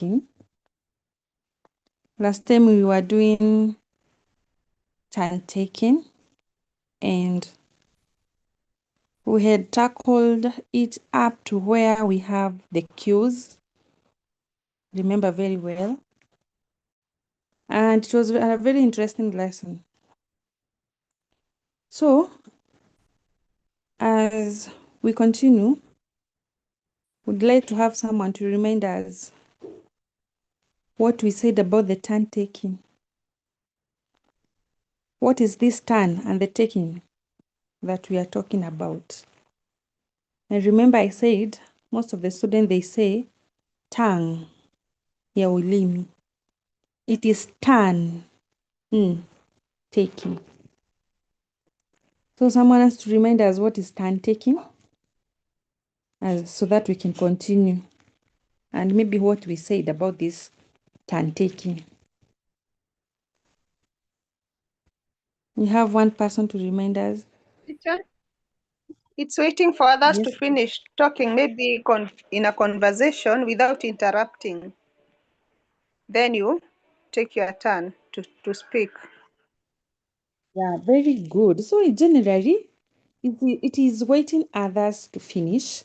taking. Last time we were doing turn taking, and we had tackled it up to where we have the cues. Remember very well. And it was a very interesting lesson. So, as we continue, we'd like to have someone to remind us what we said about the turn taking. What is this turn and the taking that we are talking about? And remember, I said most of the students, they say tongue ya ulimi. It is turn taking. So someone has to remind us what is turn taking, so that we can continue, and maybe what we said about this turn taking. We have one person to remind us. Teacher, it's waiting for others Yes. to finish talking, maybe in a conversation without interrupting. Then you take your turn to speak. Yeah, very good. So generally, it is waiting others to finish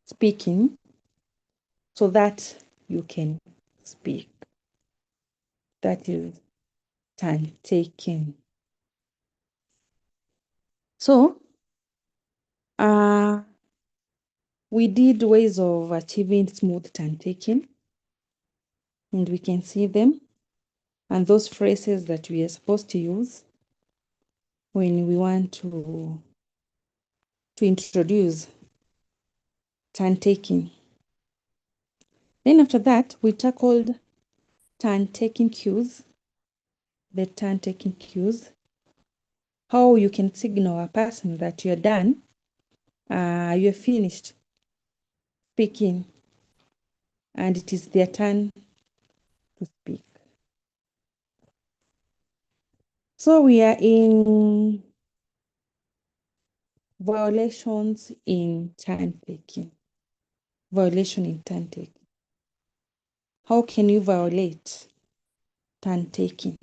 speaking so that you can speak. That is turn taking. So, we did ways of achieving smooth turn taking, and we can see them, and those phrases that we are supposed to use when we want to introduce turn taking. Then after that, we tackled turn taking cues, the turn taking cues, how you can signal a person that you're done, you're finished speaking, and it is their turn to speak. So we are in violations in turn taking. Violation in turn taking. How can you violate turn taking?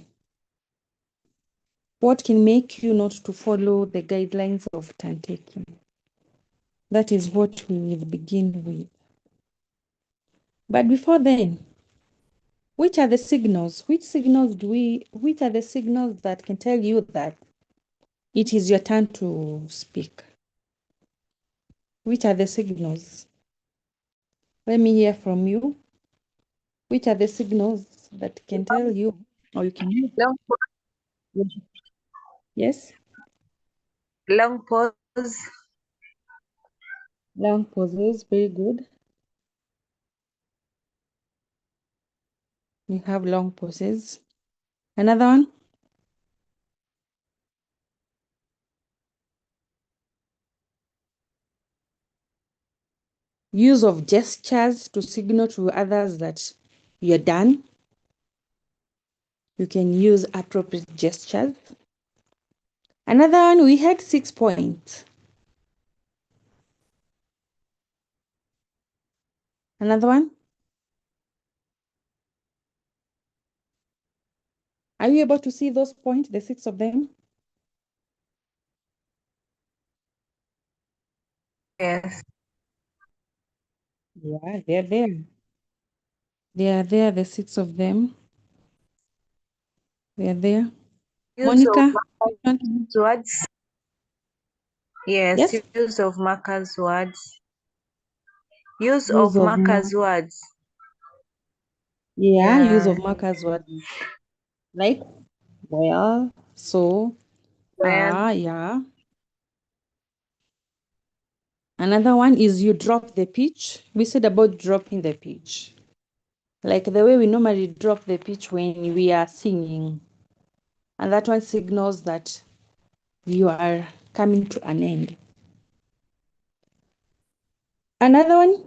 What can make you not to follow the guidelines of turn taking? That is what we will begin with. But before then, which are the signals? Which are the signals that can tell you that it is your turn to speak? Which are the signals? Let me hear from you. Which are the signals that can tell you, or you can use? Long Yes? pause. Long pauses, very good. You have long pauses. Another one? Use of gestures to signal to others that you're done. You can use appropriate gestures. Another one, we had 6 points. Another one? Are you able to see those points, the 6 of them? Yes. Yeah, they're there. They are there, the 6 of them. They are there. Use Monica? of words. Yes, Yes? use of markers words. Use Use of of markers words. Yeah, use of Yeah. markers words. Like, well, so, Well, yeah. Another one is you drop the pitch. We said about dropping the pitch. Like the way we normally drop the pitch when we are singing. And that one signals that you are coming to an end. Another one?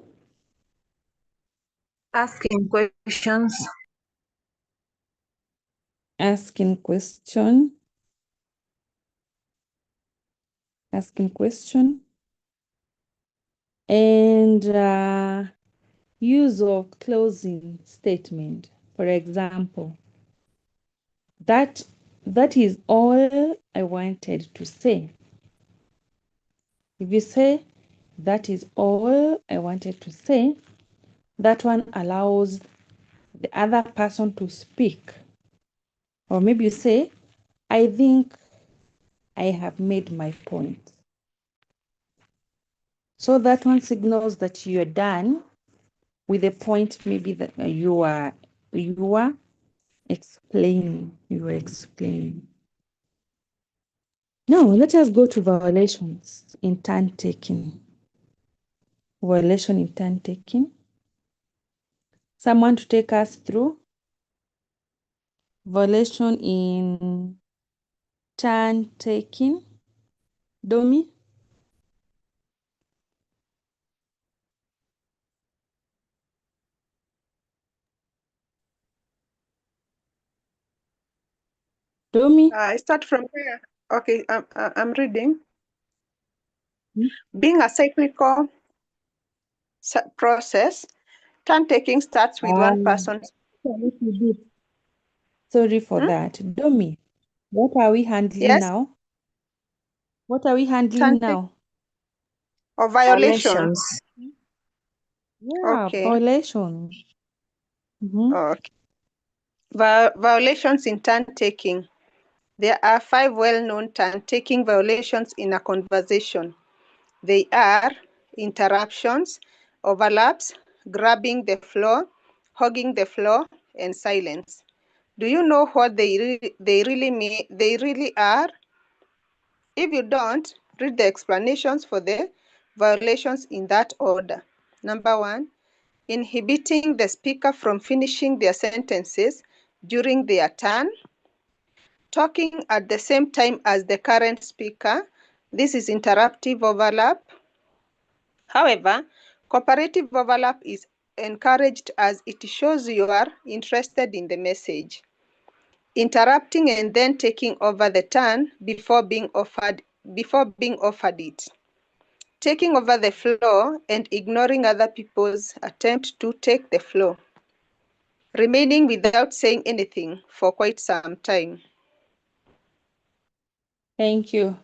asking questions. Asking question. Asking question. And use of closing statement. For example, that is all I wanted to say. If you say, that is all I wanted to say, that one allows the other person to speak. Or maybe you say, I think I have made my point. So that one signals that you're done with the point maybe that you are explaining. Now let us go to violations in turn taking. Violation in turn taking. Someone to take us through violation in turn taking. Domi? Domi? I start from here. Okay, I'm reading. Hmm? Being a cyclical process, turn taking starts with one person. Sorry for that. Domi, what are we handling Yes, now? What are we handling turn take now? or violation. Violations. Yeah, Okay. violation. Okay. Violations in turn taking. There are 5 well-known turn taking violations in a conversation. They are interruptions, overlaps, grabbing the floor, hogging the floor, and silence. Do you know what they really are? If you don't, read the explanations for the violations in that order. Number 1, inhibiting the speaker from finishing their sentences during their turn. Talking at the same time as the current speaker. This is interruptive overlap. However, cooperative overlap is encouraged as it shows you are interested in the message. Interrupting and then taking over the turn before being offered it. Taking over the floor and ignoring other people's attempt to take the floor. Remaining without saying anything for quite some time. Thank you.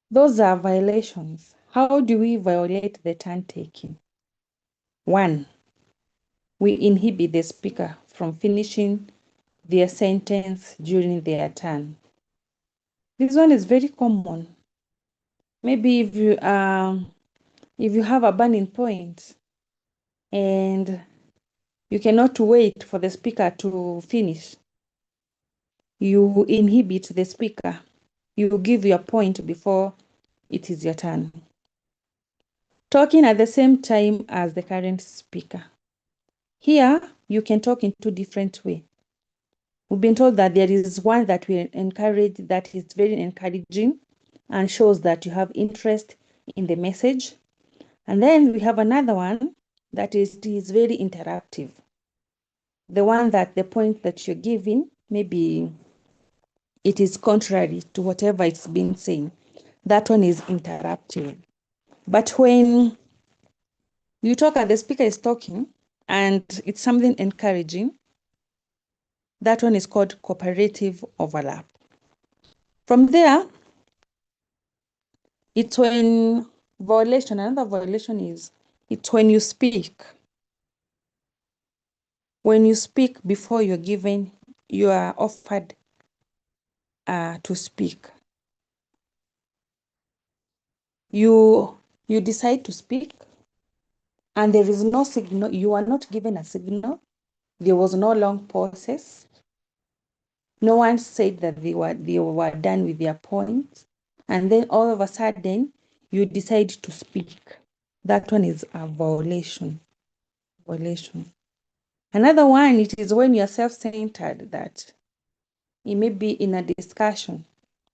Those are violations. How do we violate the turn taking? 1, we inhibit the speaker from finishing their sentence during their turn. This one is very common. Maybe if you have a burning point and you cannot wait for the speaker to finish, you inhibit the speaker. You give your point before it is your turn. Talking at the same time as the current speaker. Here, you can talk in 2 different ways. We've been told that there is one that we encourage, that is very encouraging and shows that you have interest in the message. And then we have another one that is very interactive. The one that the point that you're giving, maybe it is contrary to whatever it's been saying. That one is interruptive. But when you talk and the speaker is talking and it's something encouraging, that one is called cooperative overlap. From there, it's when another violation is, it's when you speak. When you speak before you're given, you are offered to speak. You decide to speak and there is no signal, you are not given a signal. There was no long process. No one said that they were done with their points. And then all of a sudden, you decide to speak. That one is a violation. Another one, it is when you're self-centered, that it may be in a discussion.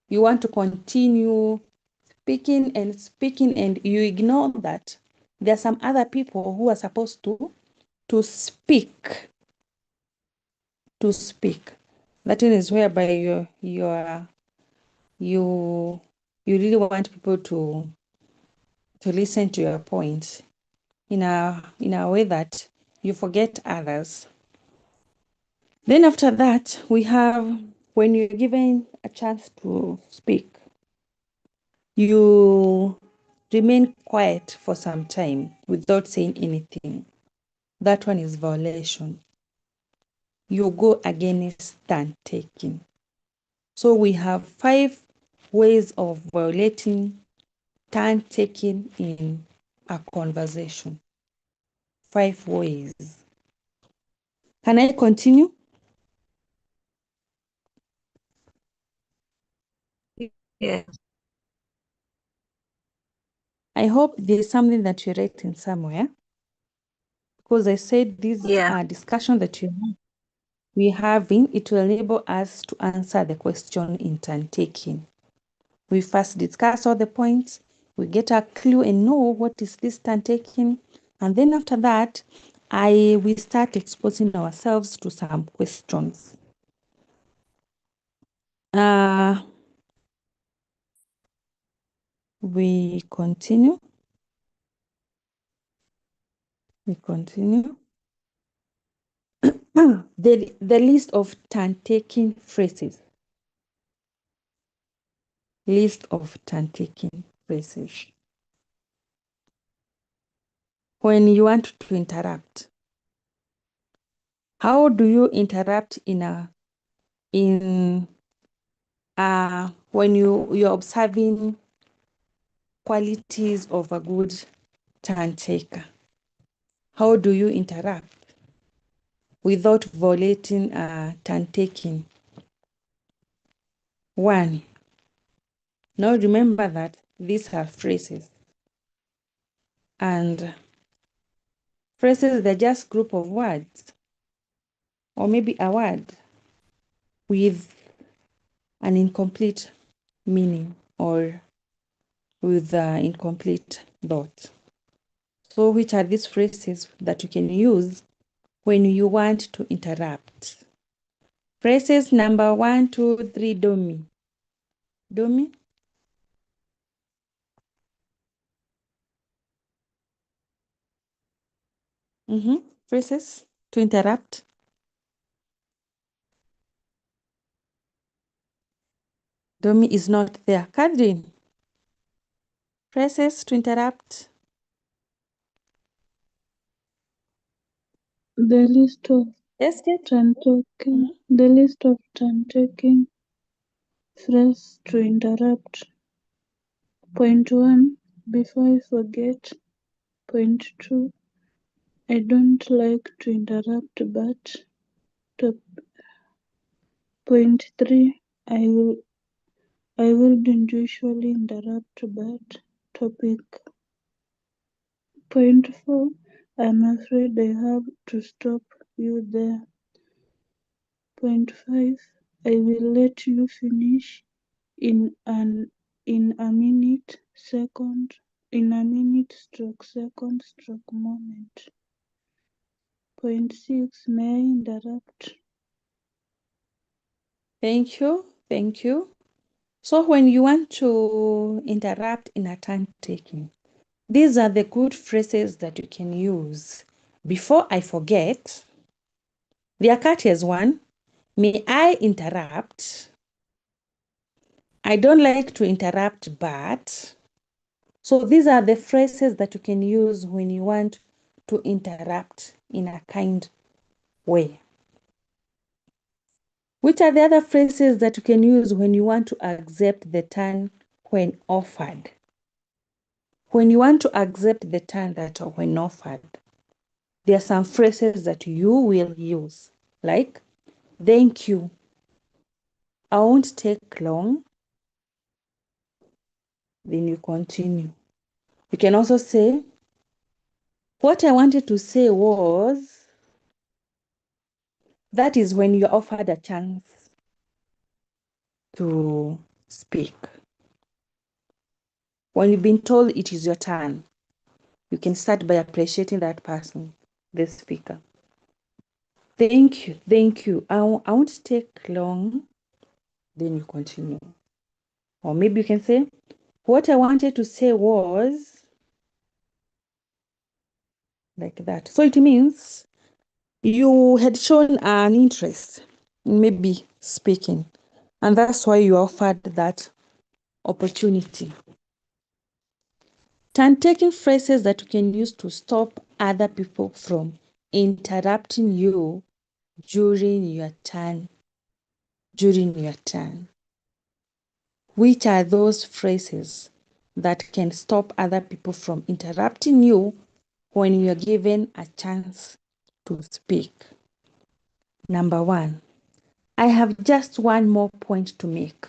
You want to continue speaking and you ignore that there are some other people who are supposed to speak. That is whereby you really want people to listen to your points. in a way that you forget others. Then after that, we have when you're given a chance to speak, you remain quiet for some time without saying anything. That one is violation. You go against turn taking. So we have 5 ways of violating turn taking in a conversation. 5 ways. Can I continue? Yes. I hope there's something that you write in somewhere, because I said these Yeah. discussion that we're having, it will enable us to answer the question in turn taking. We first discuss all the points, we get a clue and know what is this turn taking, and then after that, we start exposing ourselves to some questions. We continue. The list of turn-taking phrases. List of turn-taking phrases. When you want to interrupt, how do you interrupt when you're observing qualities of a good turn taker? How do you interrupt without violating turn taking? 1. Now remember that these are phrases, and phrases, they're just group of words, or maybe a word with an incomplete meaning or with an incomplete thought. So which are these phrases that you can use when you want to interrupt? Phrases number 1, 2, 3, domi. Domi? Phrases to interrupt. Domi is not there. Catherine, phrases to interrupt. The list of Yes, yes. turn taking. The list of turn taking phrase to interrupt. Point 1. Before I forget. Point 2. I don't like to interrupt, but. Point 3. I wouldn't usually interrupt, but. Topic. Point 4. I'm afraid I have to stop you there. Point 5. I will let you finish in a minute, second, in a minute, stroke second, stroke moment. Point 6. May I interrupt? Thank you. Thank you. So when you want to interrupt in a turn taking, these are the good phrases that you can use. Before I forget, the courteous one, may I interrupt? I don't like to interrupt, but. So these are the phrases that you can use when you want to interrupt in a kind way. Which are the other phrases that you can use when you want to accept the turn when offered? When you want to accept the turn that when offered, there are some phrases that you will use, like, thank you. I won't take long. Then you continue. You can also say, what I wanted to say was, that is when you're offered a chance to speak. When you've been told it is your turn, you can start by appreciating that person, the speaker. Thank you, thank you. I won't take long. Then you continue. Or maybe you can say, what I wanted to say was, like that. So it means you had shown an interest in maybe speaking, and that's why you offered that opportunity. Turn-taking phrases that you can use to stop other people from interrupting you during your turn. Which are those phrases that can stop other people from interrupting you when you're given a chance to speak? Number 1, I have just one more point to make.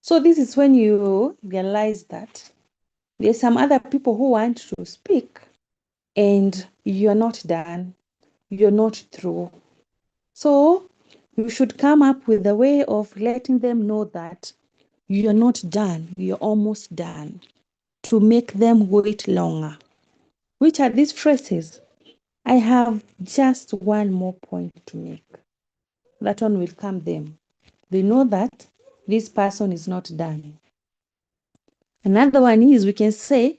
So this is when you realize that there's some other people who want to speak and you're not done, you're not through. So you should come up with a way of letting them know that you're not done, you're almost done, to make them wait longer. Which are these phrases? I have just one more point to make. That one will calm them. They know that this person is not done. Another one is, we can say,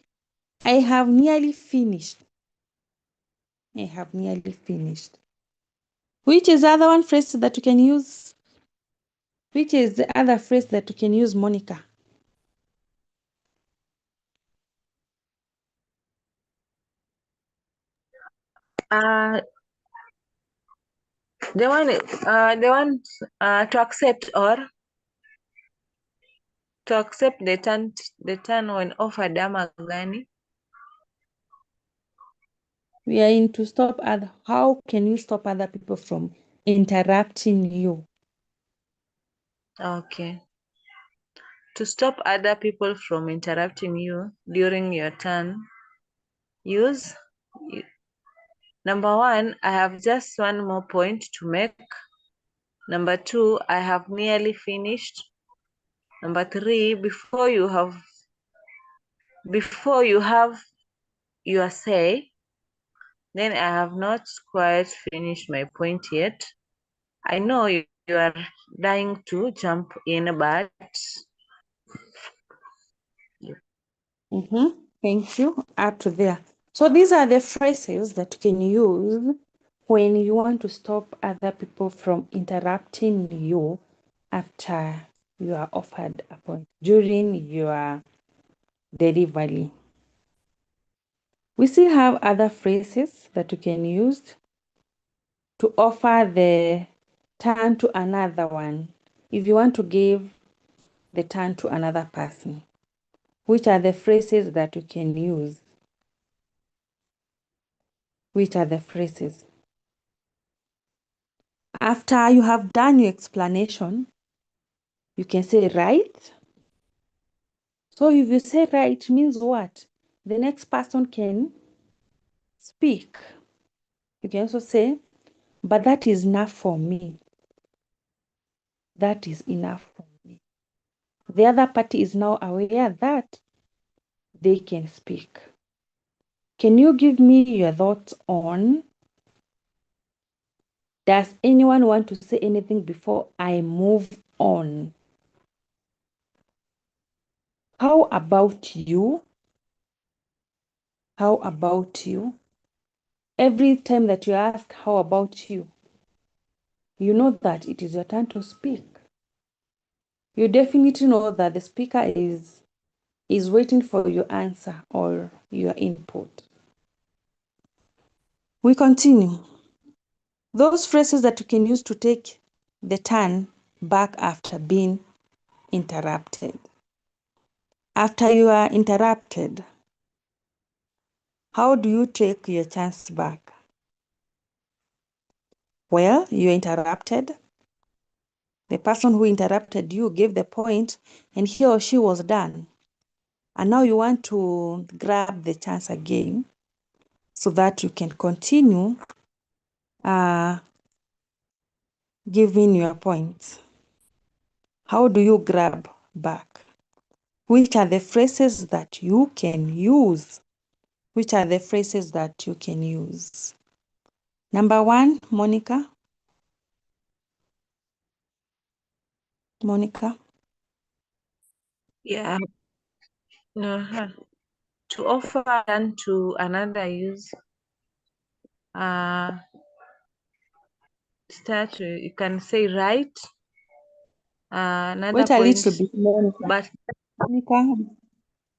I have nearly finished. I have nearly finished. Which is the other one phrase that you can use? Which is the other phrase that you can use, Monica? The one to accept, or to accept the turn when offered ama gani? We are in to stop other. How can you stop other people from interrupting you? Okay. To stop other people from interrupting you during your turn, use number 1, I have just one more point to make. Number 2, I have nearly finished. Number 3, before you have your say. Then I have not quite finished my point yet. I know you are dying to jump in, but Thank you. Up to there. So these are the phrases that you can use when you want to stop other people from interrupting you after you are offered a point, during your delivery. We still have other phrases that you can use to offer the turn to another one. If you want to give the turn to another person, which are the phrases that you can use? Which are the phrases? After you have done your explanation, you can say right. So if you say right, means what? The next person can speak. You can also say, but that is enough for me. That is enough for me. The other party is now aware that they can speak. Can you give me your thoughts on? Does anyone want to say anything before I move on? How about you? How about you? Every time that you ask, how about you? You know that it is your turn to speak. You definitely know that the speaker is waiting for your answer or your input. We continue. Those phrases that you can use to take the turn back after being interrupted. After you are interrupted, how do you take your chance back? Well, you interrupted. The person who interrupted you gave the point and he or she was done. And now you want to grab the chance again so that you can continue giving your points. How do you grab back? Which are the phrases that you can use? Which are the phrases that you can use? Number 1, Monica. Monica. yeah. To offer turn to another use start, you can say right. Another Wait a point, little bit, Monica. but Monica,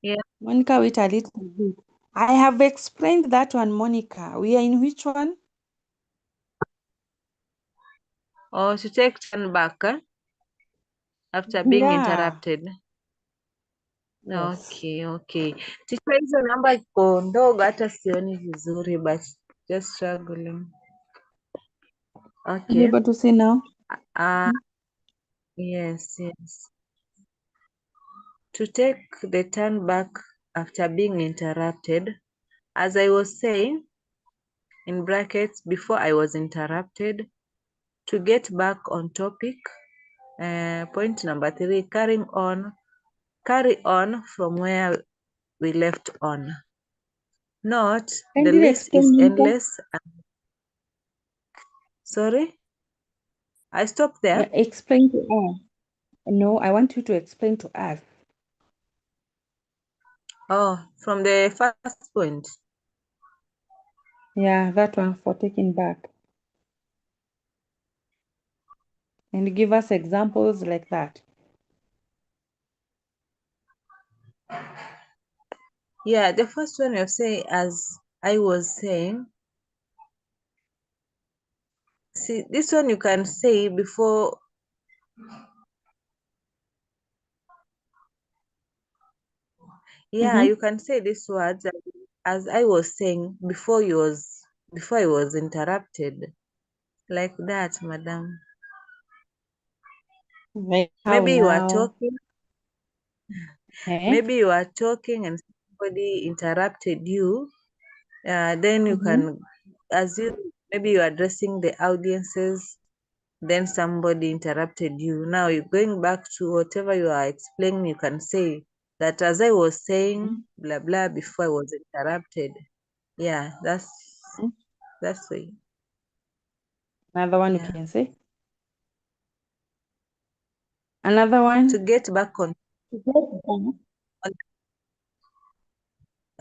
yeah, Monica, wait a little bit. I have explained that one, Monica. We are in which one? or to take turn back after being Yeah. interrupted. Yes. Okay. Teacher, hizo namba iko ndogo hata sioni vizuri, but just struggling. Are you Okay. able to see now? Yes. To take the turn back after being interrupted, as I was saying, in brackets, before I was interrupted, to get back on topic. Point number 3, carry on from where we left on. Not Can the you list is explain, Monica? endless. Sorry, I stopped there. Explain to us. No, I want you to explain to us. Oh, from the first point. Yeah, that one for taking back. And give us examples like that. Yeah, the first one you say, as I was saying. See, this one you can say before. Yeah, you can say these words as I was saying before I was interrupted. Like that, madam. Like how Maybe you are now? talking. Maybe you are talking and somebody interrupted you. Then you can, maybe you are addressing the audiences, then somebody interrupted you. Now you're going back to whatever you are explaining. You can say that as I was saying, blah blah, before I was interrupted. Yeah, that's way. Another one you Yeah. can say. Another one. To get back on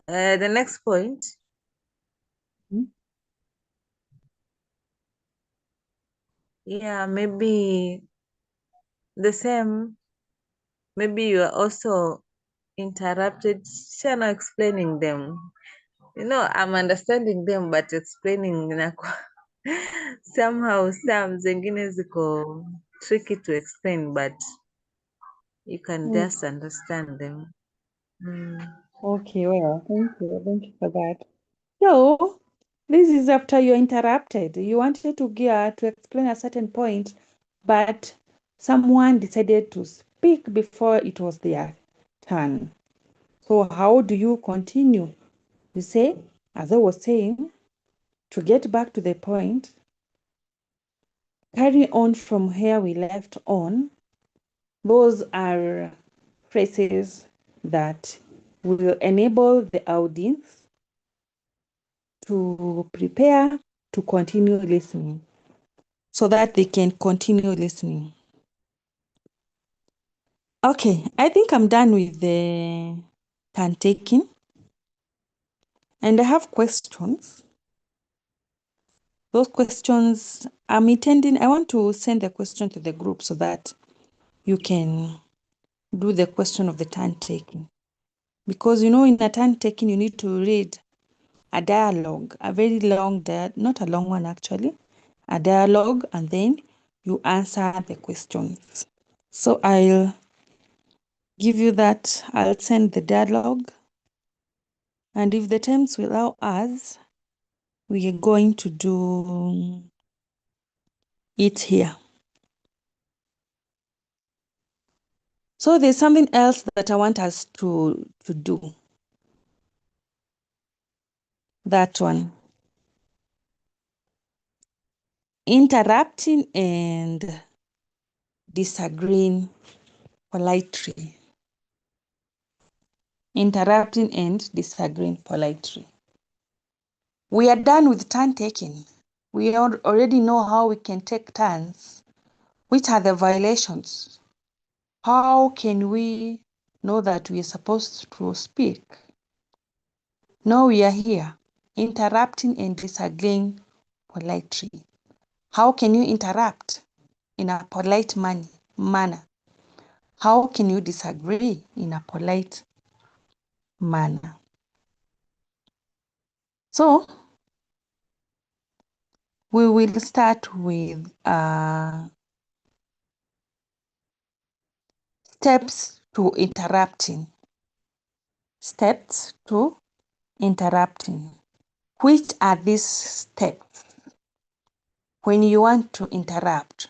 the next point. Yeah, maybe the same. Maybe you are also interrupted. Share now explaining them. I'm understanding them, but explaining somehow some zingine ziko tricky to explain, but you can just understand them. Okay, well, thank you for that. So, this is after you're interrupted. You wanted to explain a certain point, but someone decided to speak before it was their turn. So, how do you continue? You say, as I was saying, to get back to the point, carry on from where we left on. Those are phrases that will enable the audience to prepare to continue listening so that they can continue listening. Okay, I think I'm done with the turn taking. And I have questions. Those questions, I want to send the question to the group so that you can do the question of the turn taking. Because in a turn taking, you need to read a dialogue, a very long not a long one actually, a dialogue, and then you answer the questions. So I'll give you that. I'll send the dialogue. And if the times will allow us, we are going to do it here. So there's something else that I want us to do. That one. Interrupting and disagreeing politely. Interrupting and disagreeing politely. We are done with turn taking. We already know how we can take turns. Which are the violations? How can we know that we are supposed to speak? Now we are here. interrupting and disagreeing politely. How can you interrupt in a polite manner? How can you disagree in a polite manner? So we will start with steps to interrupting. Steps to interrupting. Which are these steps when you want to interrupt?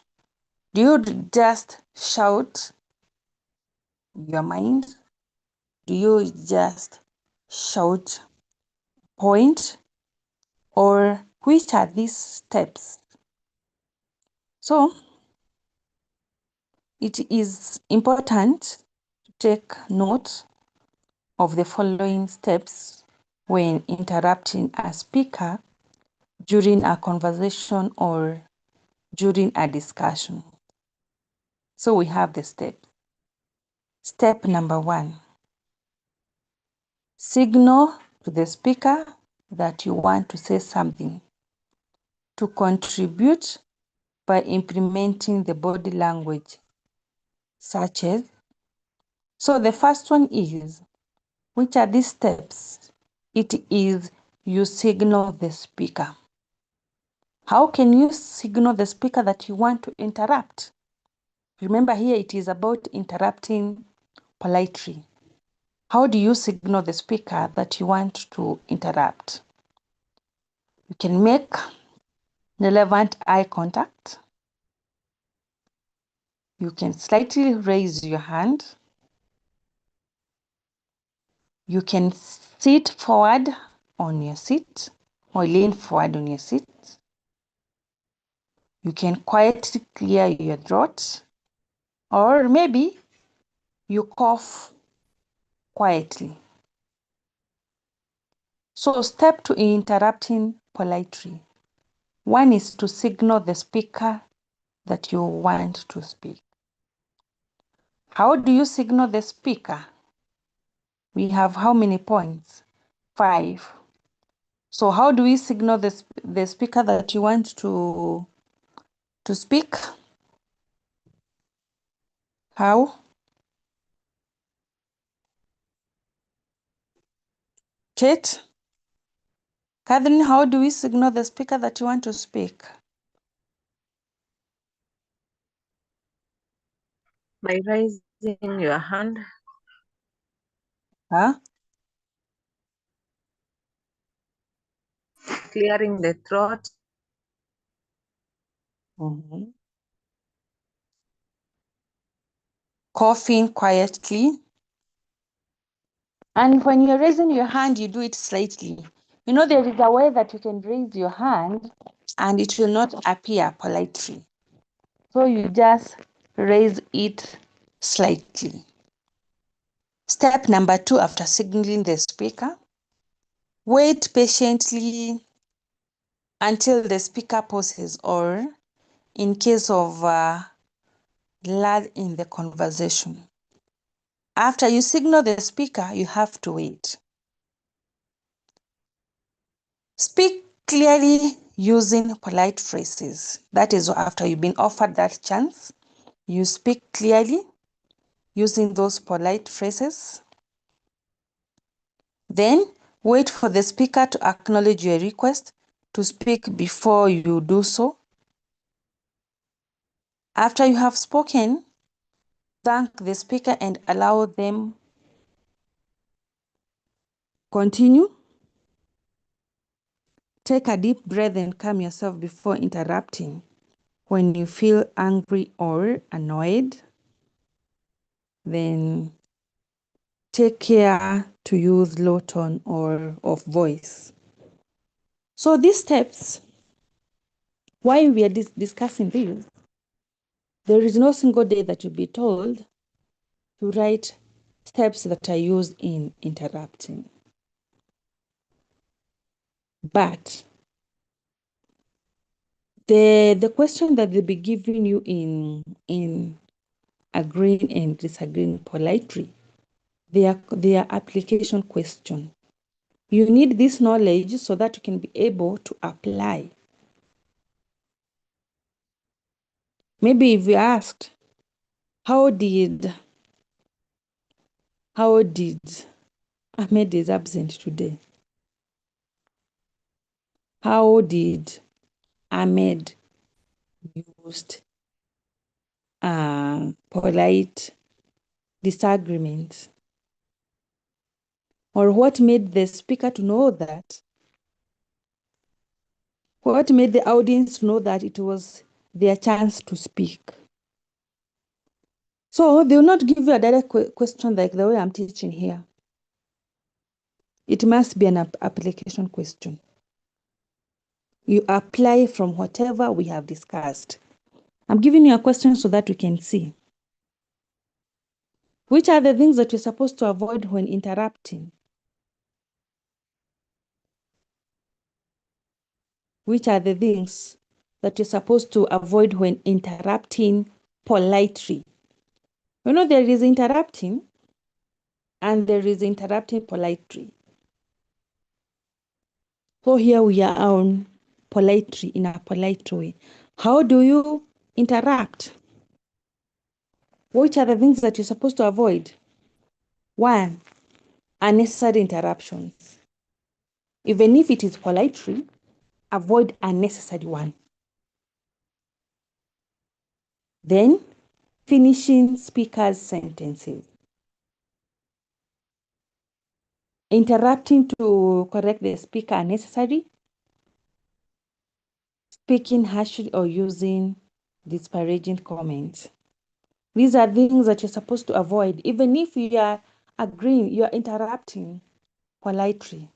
Do you just shout your mind? Do you just shout, point? Or which are these steps? So it is important to take note of the following steps when interrupting a speaker during a conversation or during a discussion. So we have the steps. Step number 1, signal to the speaker that you want to say something. To contribute by implementing the body language, such as, so the first one is, which are these steps? It is you signal the speaker. How can you signal the speaker that you want to interrupt? Remember here it is about interrupting politely. How do you signal the speaker that you want to interrupt? You can make relevant eye contact. You can slightly raise your hand. You can sit forward on your seat or lean forward on your seat. You can quietly clear your throat, or maybe you cough quietly. So step to interrupting politely. One is to signal the speaker that you want to speak. How do you signal the speaker? We have how many points? 5. So how do we signal the speaker that you want to speak? How? Kate? Catherine, how do we signal the speaker that you want to speak? By raising your hand. Huh? Clearing the throat. Mm-hmm. Coughing quietly. And when you're raising your hand, you do it slightly. You know, there is a way that you can raise your hand and it will not appear politely. So you just raise it slightly. Step number 2, after signaling the speaker, wait patiently until the speaker pauses, or in case of lull in the conversation. After you signal the speaker, you have to wait. Speak clearly using polite phrases. That is after you've been offered that chance. You speak clearly using those polite phrases. Then wait for the speaker to acknowledge your request to speak before you do so. After you have spoken, thank the speaker and allow them continue. Take a deep breath and calm yourself before interrupting. When you feel angry or annoyed, then take care to use low tone or of voice. So these steps, while we are discussing this, there is no single day that you'll be told to write steps that are used in interrupting. But the question that they'll be giving you in agreeing and disagreeing politely, they are application question. You need this knowledge so that you can be able to apply. Maybe if you asked, how did Ahmed is absent today? How did Ahmed used polite disagreements? Or what made the speaker to know that? What made the audience know that it was their chance to speak? So they will not give you a direct question like the way I'm teaching here. It must be an application question. You apply from whatever we have discussed. I'm giving you a question so that we can see. Which are the things that you're supposed to avoid when interrupting? Which are the things that you're supposed to avoid when interrupting politely? You know, there is interrupting and there is interrupting politely. So here we are on politely, in a polite way. How do you interrupt? Which are the things that you're supposed to avoid? 1, unnecessary interruptions. Even if it is politely, avoid unnecessary one. Then, finishing speakers' sentences. Interrupting to correct the speaker unnecessary. Speaking harshly or using disparaging comments. These are things that you're supposed to avoid. Even if you are agreeing, you are interrupting politely,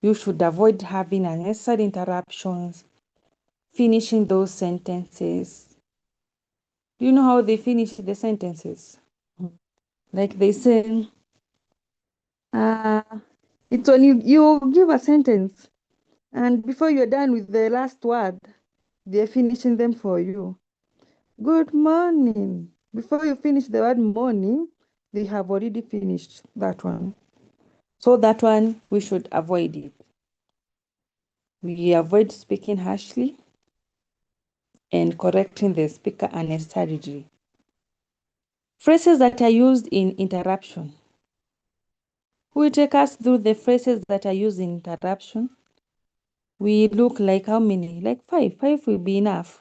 you should avoid having unnecessary interruptions, finishing those sentences. Do you know how they finish the sentences? Like they say, it's when you give a sentence and before you're done with the last word, they're finishing them for you. Good morning. Before you finish the word morning, they have already finished that one. So that one, we should avoid it. We avoid speaking harshly and correcting the speaker unnecessarily. Phrases that are used in interruption. Who will take us through the phrases that are used in interruption? We look like how many? Like 5. 5 will be enough.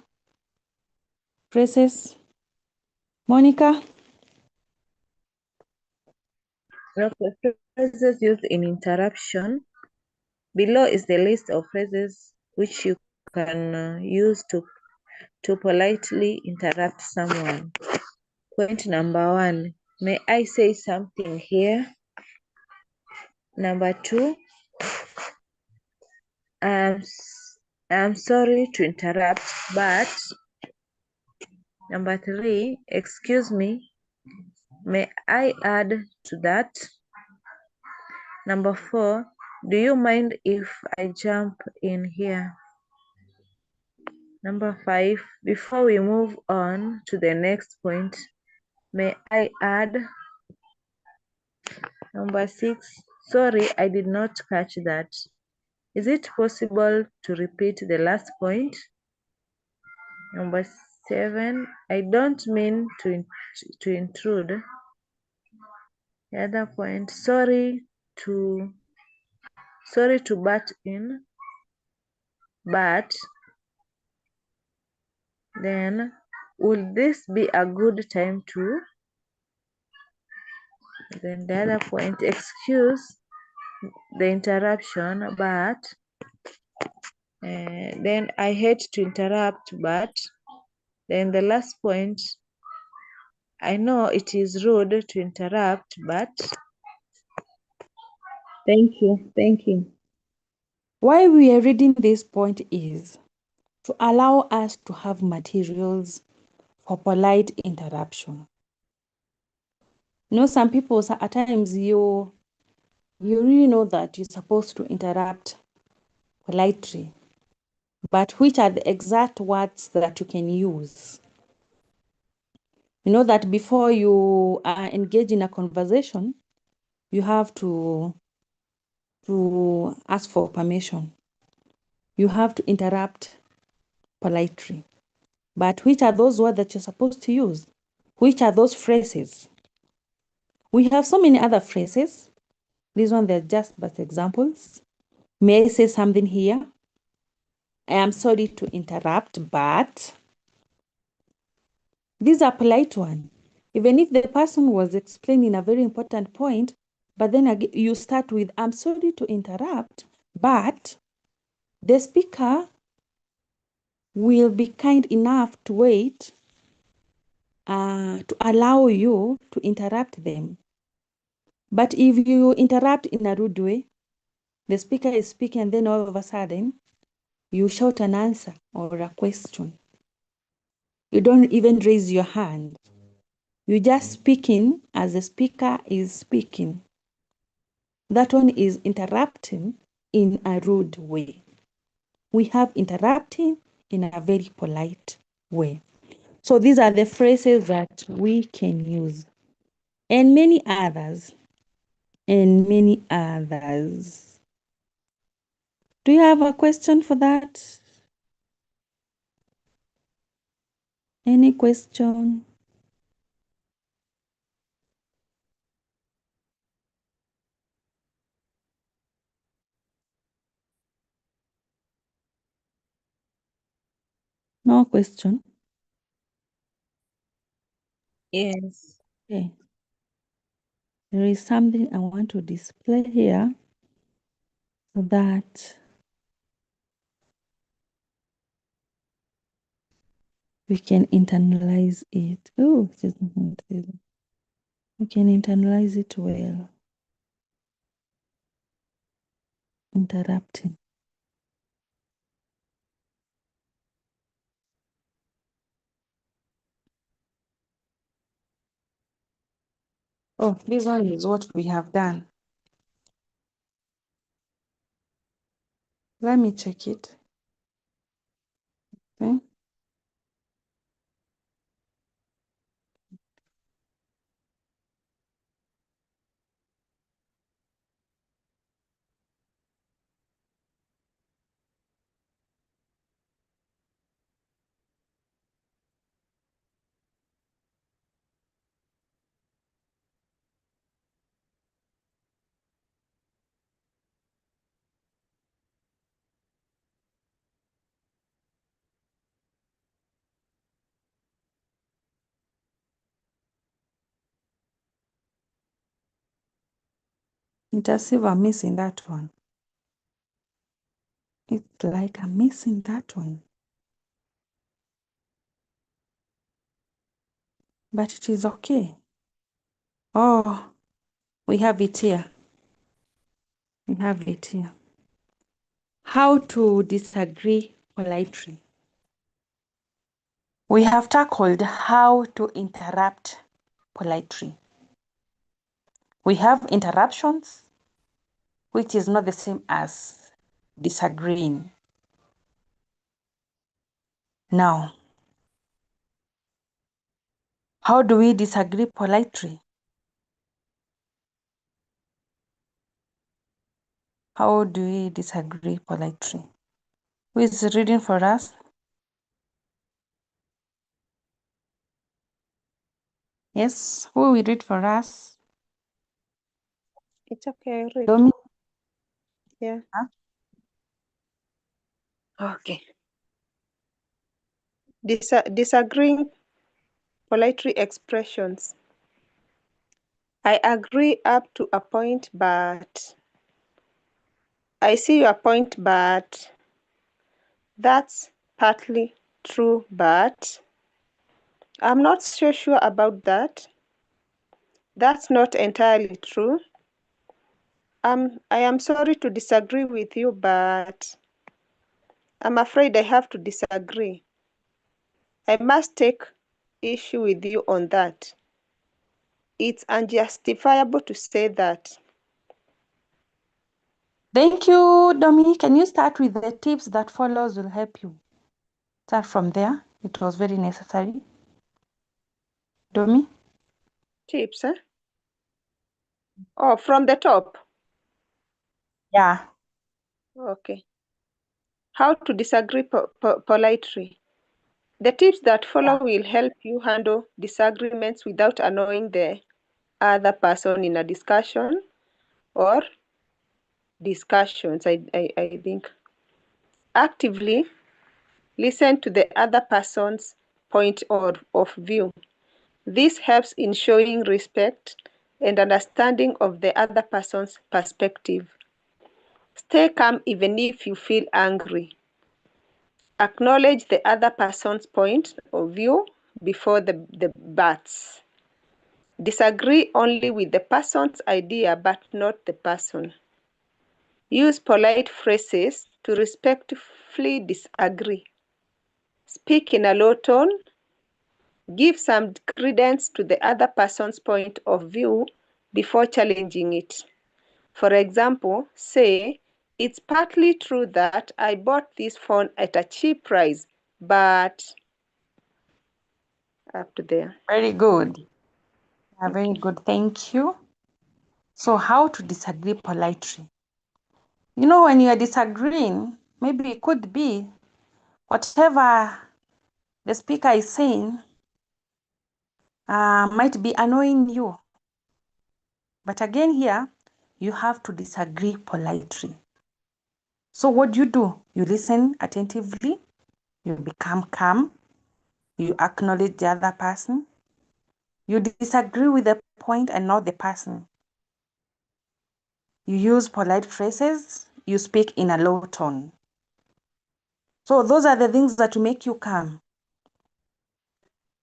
Phrases. Monica? Okay, phrases used in interruption. Below is the list of phrases which you can use to politely interrupt someone. Point number 1, may I say something here? Number 2, I'm sorry to interrupt, but. Number 3, excuse me, may I add to that? Number 4, do you mind if I jump in here? Number 5, before we move on to the next point, may I add? Number 6, sorry, I did not catch that. Is it possible to repeat the last point? Number 7, I don't mean to intrude. The other point, sorry to butt in, but then will this be a good time to? Then the other point, excuse the interruption, but then I hate to interrupt, but then the last point, I know it is rude to interrupt, but. Thank you. Why we are reading this point is to allow us to have materials for polite interruption. You know, some people, at times you really know that you're supposed to interrupt politely, but which are the exact words that you can use? You know that before you engage in a conversation, you have to to ask for permission. You have to interrupt politely. But which are those words that you're supposed to use? Which are those phrases? We have so many other phrases. These ones, they're just but examples. May I say something here? I am sorry to interrupt, but these are polite ones. Even if the person was explaining a very important point, but then again, you start with, I'm sorry to interrupt, but the speaker will be kind enough to wait to allow you to interrupt them. But if you interrupt in a rude way, the speaker is speaking and then all of a sudden, you shout an answer or a question. You don't even raise your hand. You're just speaking as the speaker is speaking. That one is interrupting in a rude way. We have interrupting in a very polite way. So these are the phrases that we can use. And many others. And many others. Do you have a question for that? Any question? No question? Yes. Okay. There is something I want to display here so that we can internalize it. Oh, we can internalize it well. Interrupting. Oh, this one is what we have done. Let me check it. Okay. It's as if I'm missing that one. It's like I'm missing that one. But it is okay. Oh, we have it here. We have it here. How to disagree politely. We have tackled how to interrupt politely. We have interruptions, which is not the same as disagreeing. Now, how do we disagree politely? How do we disagree politely? Who is reading for us? Yes, who will read for us? It's okay, read. Domi? Yeah. Huh? Okay. Disagreeing politely expressions. I agree up to a point, but I see your point, but that's partly true, but I'm not so sure about that. That's not entirely true. I am sorry to disagree with you, but I'm afraid I have to disagree. I must take issue with you on that. It's unjustifiable to say that. Thank you, Domi. Can you start with the tips that follows will help you? Start from there. It was very necessary. Domi? Tips, eh? Oh, from the top. Yeah. Okay. How to disagree politely. The tips that follow will help you handle disagreements without annoying the other person in a discussion or discussions, I think. Actively listen to the other person's point of view. This helps in showing respect and understanding of the other person's perspective. Stay calm even if you feel angry. Acknowledge the other person's point of view before the buts. Disagree only with the person's idea but not the person. Use polite phrases to respectfully disagree. Speak in a low tone. Give some credence to the other person's point of view before challenging it. For example, say, it's partly true that I bought this phone at a cheap price, but up to there. Very good. Yeah, very Okay. good. Thank you. So, how to disagree politely? You know, when you are disagreeing, maybe it could be whatever the speaker is saying might be annoying you. But again, here, you have to disagree politely. So, what do? You listen attentively, you become calm, you acknowledge the other person, you disagree with the point and not the person. You use polite phrases, you speak in a low tone. So those are the things that will make you calm.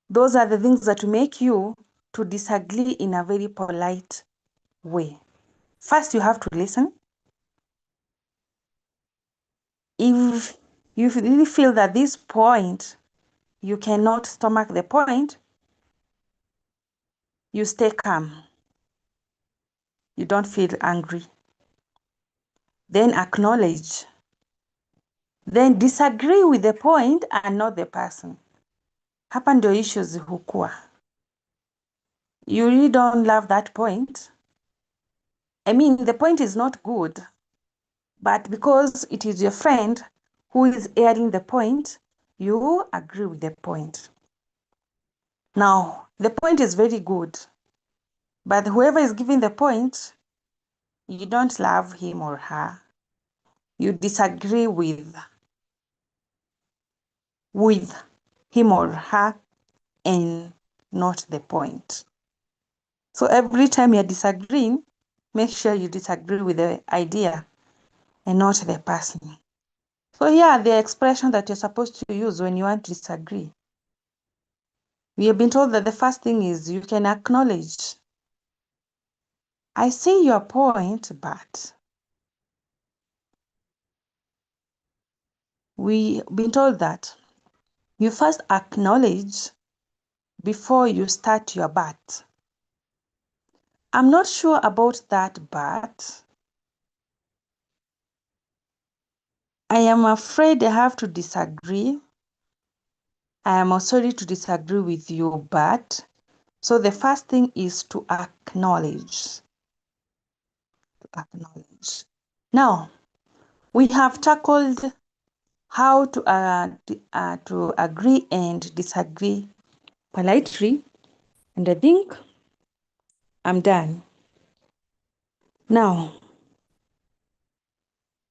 Those are the things that will make you to disagree in a very polite way. First, you have to listen. If you really feel that this point, you cannot stomach the point, you stay calm. You don't feel angry. Then acknowledge. Then disagree with the point and not the person. Hapa ndio issues hukua. You really don't love that point. I mean, the point is not good, but because it is your friend who is airing the point, you agree with the point. Now, the point is very good, but whoever is giving the point, you don't love him or her. You disagree with him or her and not the point. So every time you're disagreeing, make sure you disagree with the idea and not the person. So here are the expressions that you're supposed to use when you want to disagree. We have been told that the first thing is you can acknowledge. I see your point, but. We've been told that you first acknowledge before you start your but. I'm not sure about that, but I am afraid I have to disagree. I am sorry to disagree with you, but. So the first thing is to acknowledge. Now, we have tackled how to agree and disagree politely, and I think I'm done. Now,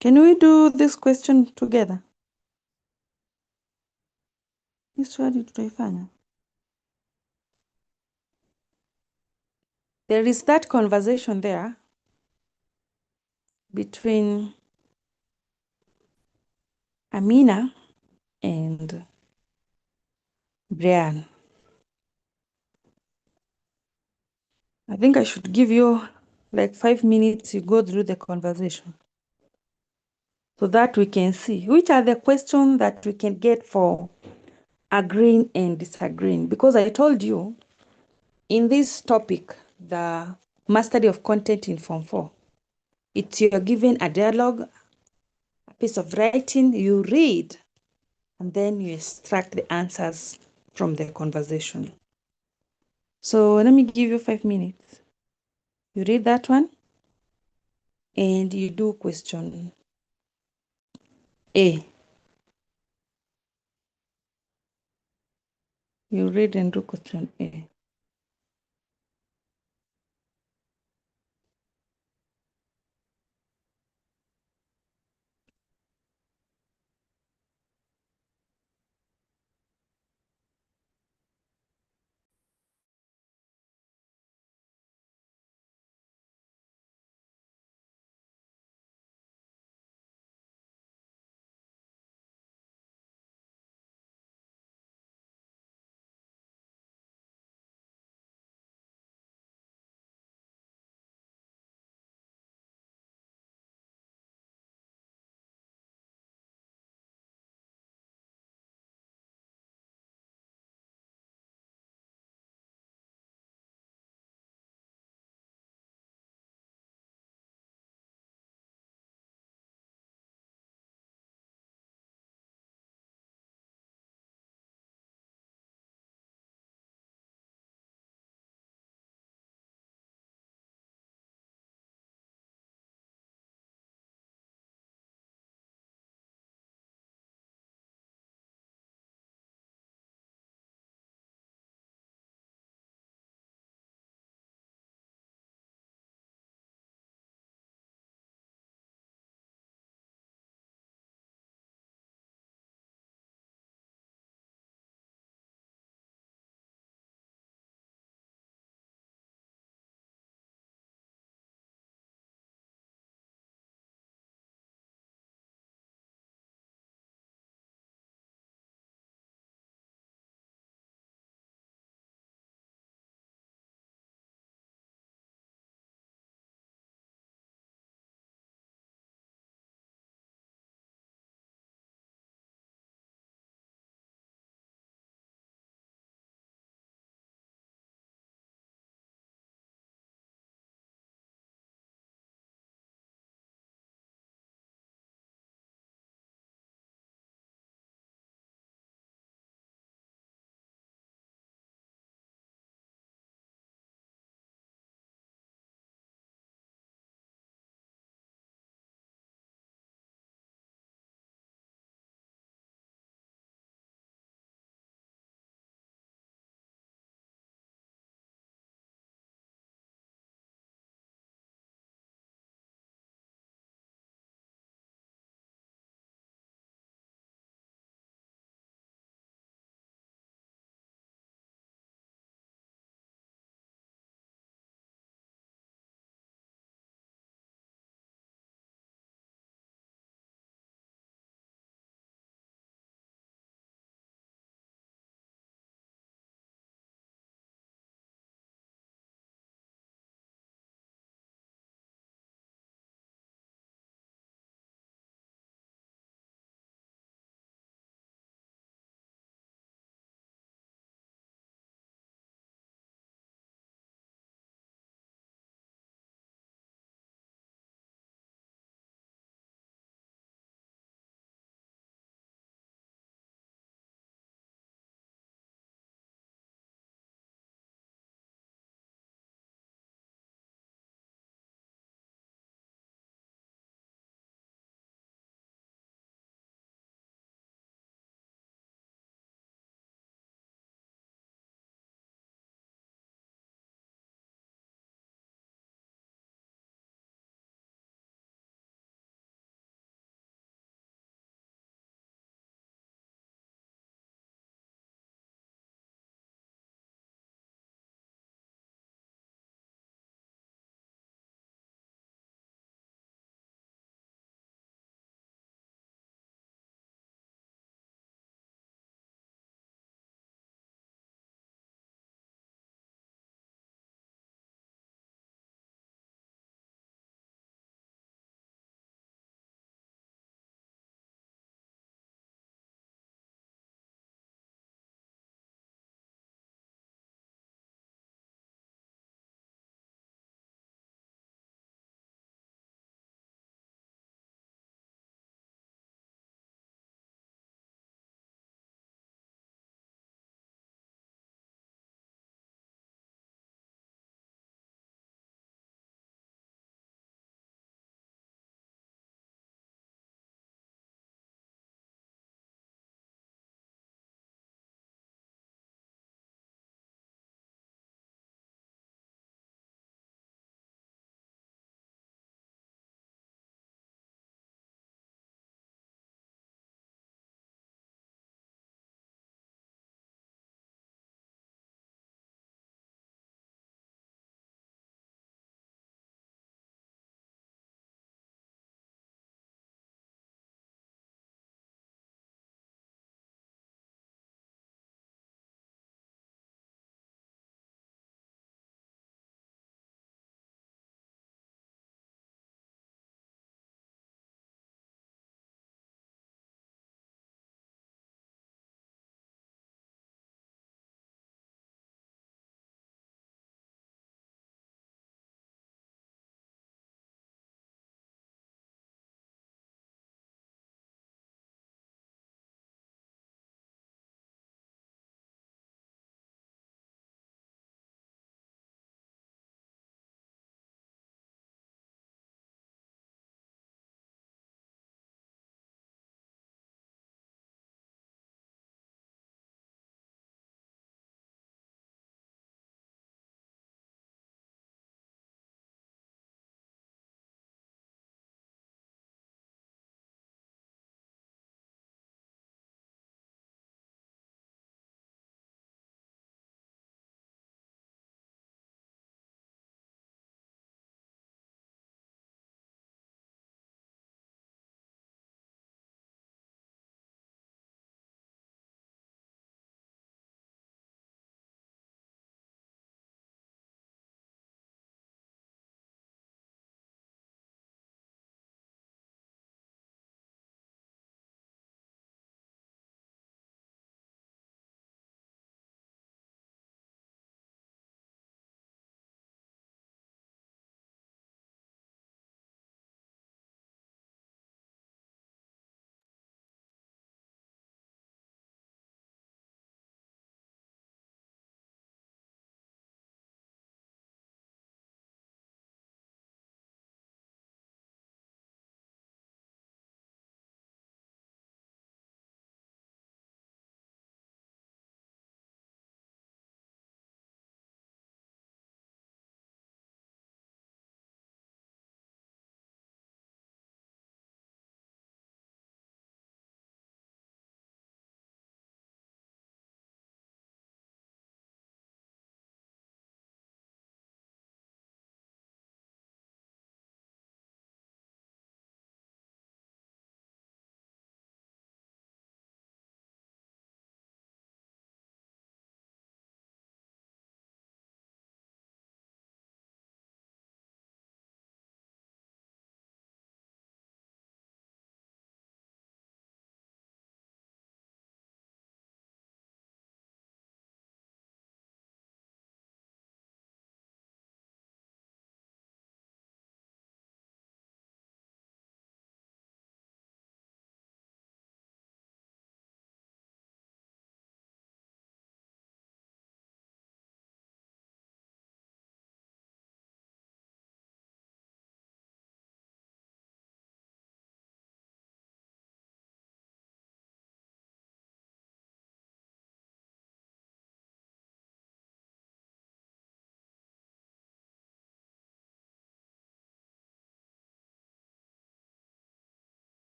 can we do this question together? There is that conversation there between Amina and Brian. I think I should give you like 5 minutes to go through the conversation so that we can see which are the questions that we can get for agreeing and disagreeing. Because I told you in this topic, the mastery of content in Form 4, you're given a dialogue, a piece of writing, you read, and then you extract the answers from the conversation. So let me give you 5 minutes. You read that one, and you do question A. You read and do question A.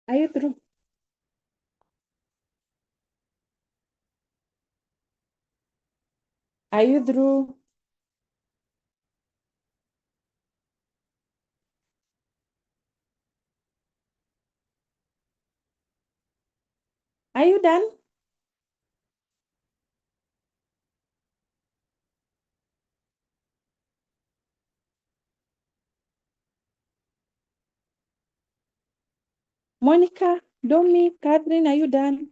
Are you through? Are you through? Are you done? Monica, Domi, Catherine, are you done?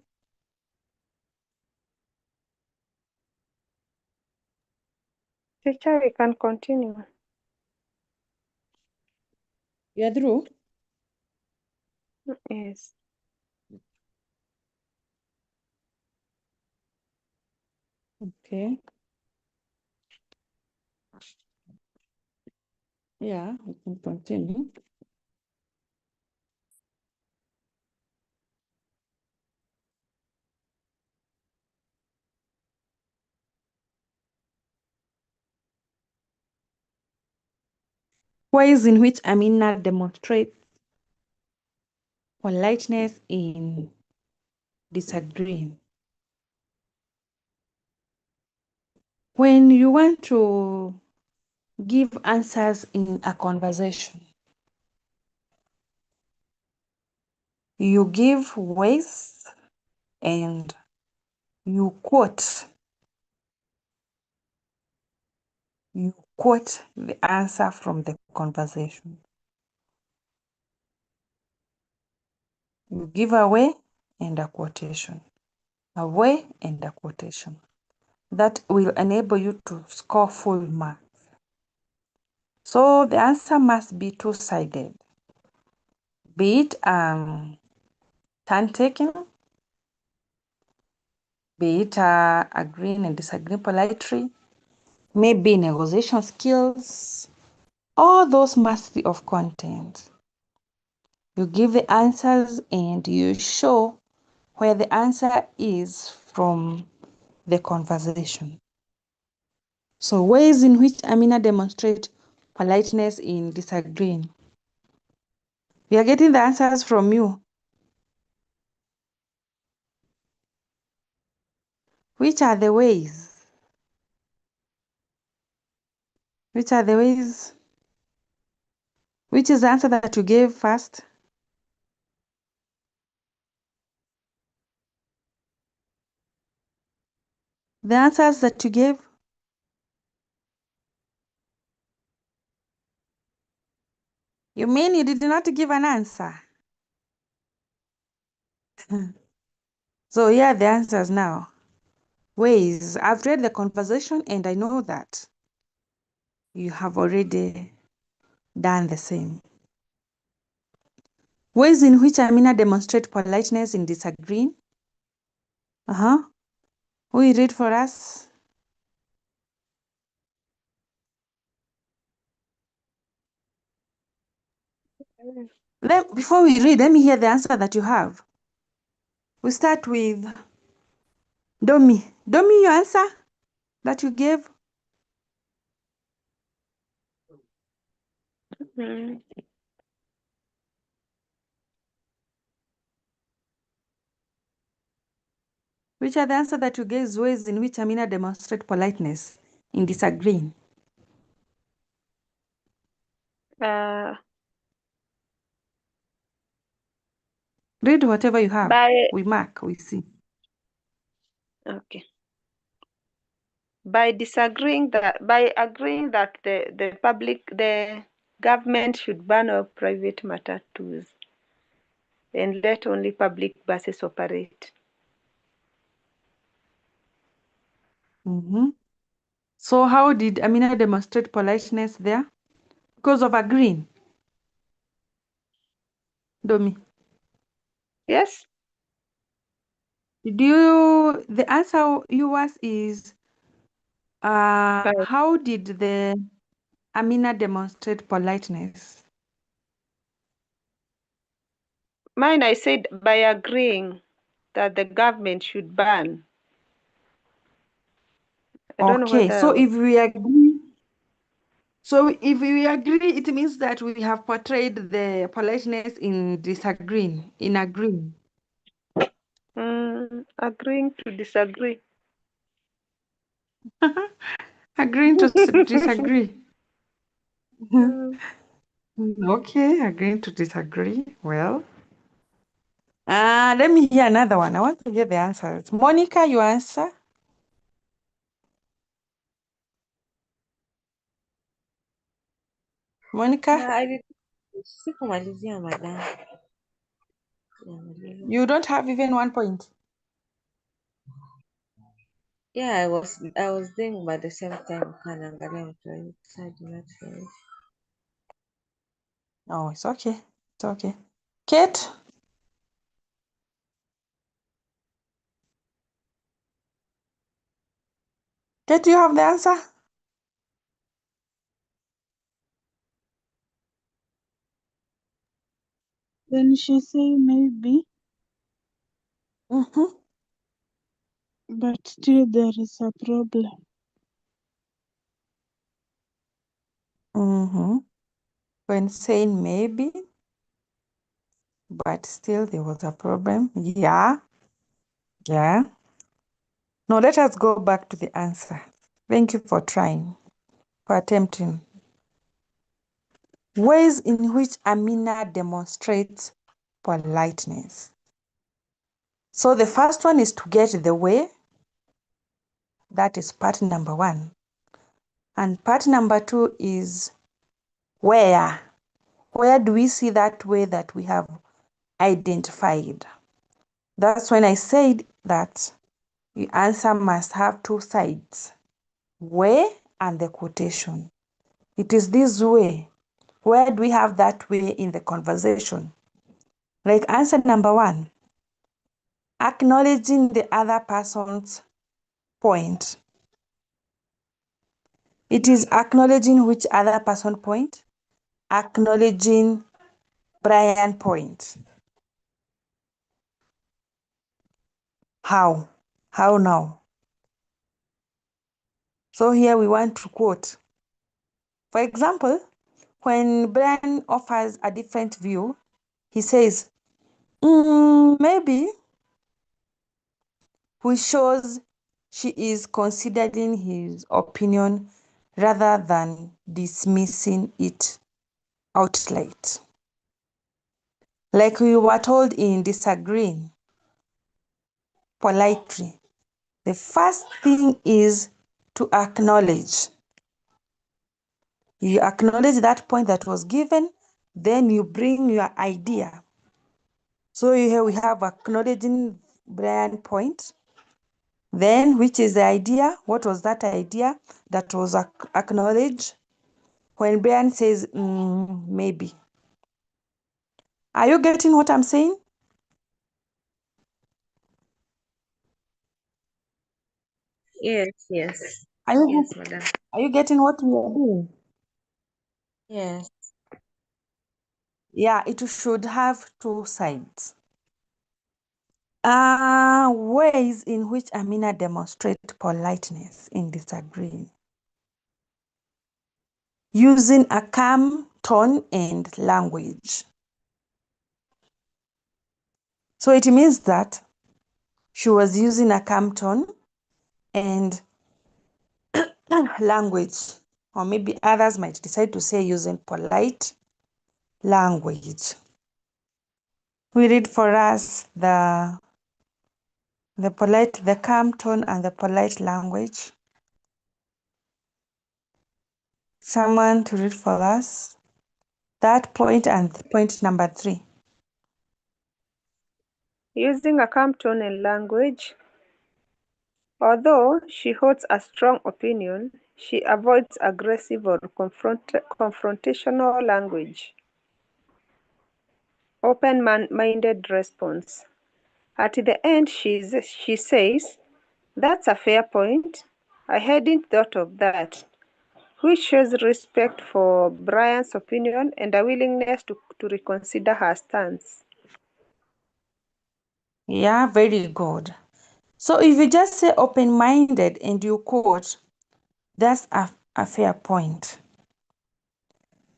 Teacher, we can continue. You're through? Yes. Okay. Yeah, we can continue. Ways in which Amina demonstrates politeness in disagreeing. When you want to give answers in a conversation, you give ways and you quote the answer from the conversation. You give a way and a quotation. A way and a quotation. That will enable you to score full marks. So the answer must be two-sided. Be it turn-taking, be it agreeing and disagreeing politely, maybe negotiation skills, all those must be of content. You give the answers and you show where the answer is from the conversation. So ways in which Amina demonstrates politeness in disagreeing. We are getting the answers from you. Which are the ways? Which are the ways? Which is the answer that you gave first? The answers that you gave? You mean you did not give an answer? So here are the answers now. Ways. I've read the conversation and I know that you have already done the same. Ways in which Amina demonstrates politeness in disagreeing. Who will read for us? Before we read, let me hear the answer that you have. We start with Domi. Domi, your answer that you gave? Mm. Which are the answer that you gave? Ways in which Amina demonstrates politeness in disagreeing. Read whatever you have. We mark, we see. Okay. By agreeing that the government should ban all private matatus and let only public buses operate. So how did Amina demonstrate politeness there? Because of agreeing. Domi. Yes. The answer yours is how did the Amina demonstrate politeness? Mine, I said by agreeing that the government should ban. I don't know Okay, whether so if we agree, So if we agree, it means that we have portrayed the politeness in disagreeing, in agreeing. Agreeing to disagree. Agreeing to disagree. Mm, Okay, agreeing to disagree. Well, let me hear another one. I want to get the answers. Monica, you answer. Monica, Sikumalizia madam. you don't have even 1 point. Yeah, I was doing, but at the same time kanaangalia mtu wa hiyo side not here. Oh, it's okay. It's okay. Kate? Kate, you have the answer? When she say maybe, Mm-hmm. but still there is a problem. Mm-hmm. When saying maybe, but still there was a problem. Yeah. Yeah. Now let us go back to the answer. Thank you for trying, for attempting. Ways in which Amina demonstrates politeness. So the first one is to get the way. That is part number 1. And part number 2 is where. Where do we see that way that we have identified? That's when I said that the answer must have 2 sides, where and the quotation. It is this way. Where do we have that way in the conversation? Like answer number 1, acknowledging the other person's point. It is acknowledging which other person point? Acknowledging Brian point. How? How now? So here we want to quote. For example, when Brian offers a different view, he says, maybe, which shows she is considering his opinion rather than dismissing it outright. Like we were told in disagreeing politely, the first thing is to acknowledge. You acknowledge that point that was given, then you bring your idea. So here we have acknowledging Brian point. Then, which is the idea? What was that idea that was acknowledged? When Brian says, maybe. Are you getting what I'm saying? Yes. Are you, Yes, madam. are you getting what we are doing? Yes. Yeah, it should have 2 sides. Ways in which Amina demonstrates politeness in disagreeing. Using a calm tone and language. So it means that she was using a calm tone and language, or maybe others might decide to say using polite language. We read for us the calm tone and the polite language. Someone to read for us that point and point number 3. Using a calm tone and language. Although she holds a strong opinion, she avoids aggressive or confrontational language. Open-minded response. At the end, she says, "That's a fair point. I hadn't thought of that," which shows respect for Brian's opinion and a willingness to reconsider her stance. Yeah, very good. So if you just say open-minded and you quote, that's a fair point.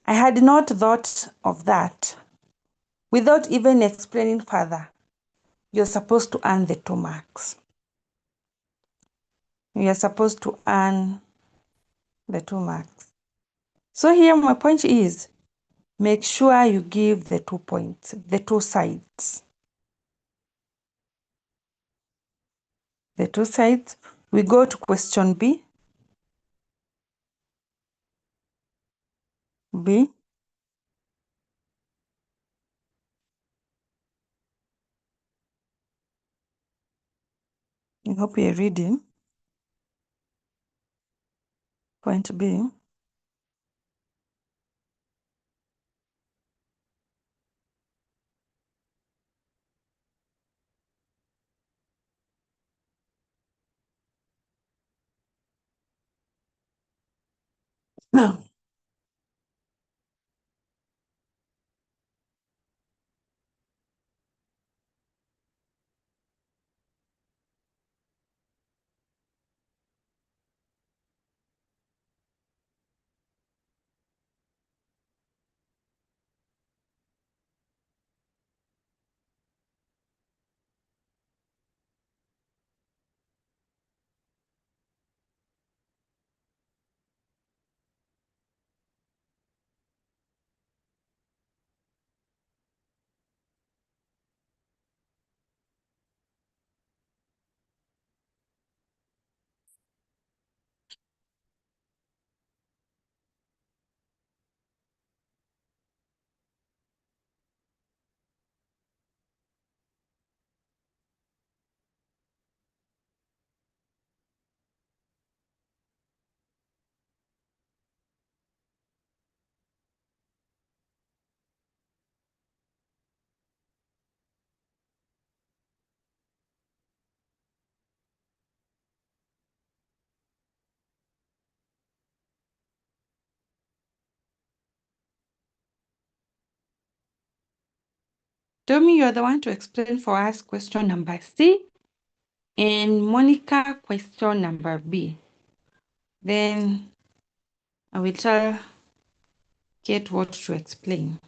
I had not thought of that. Without even explaining further, you're supposed to earn the 2 marks. You're supposed to earn the 2 marks. So here my point is, make sure you give the 2 points, the 2 sides. The 2 sides. We go to question B. B. I hope you're reading. Point B. Now, Tommy, you're the one to explain for us question number C, and Monica question number B. Then I will tell Kate what to explain.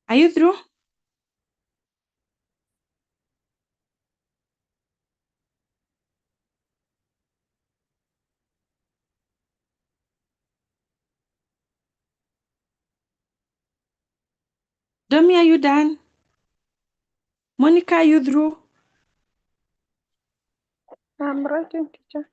Are you through? Domi, are you done? Monica, are you through? I'm writing, teacher.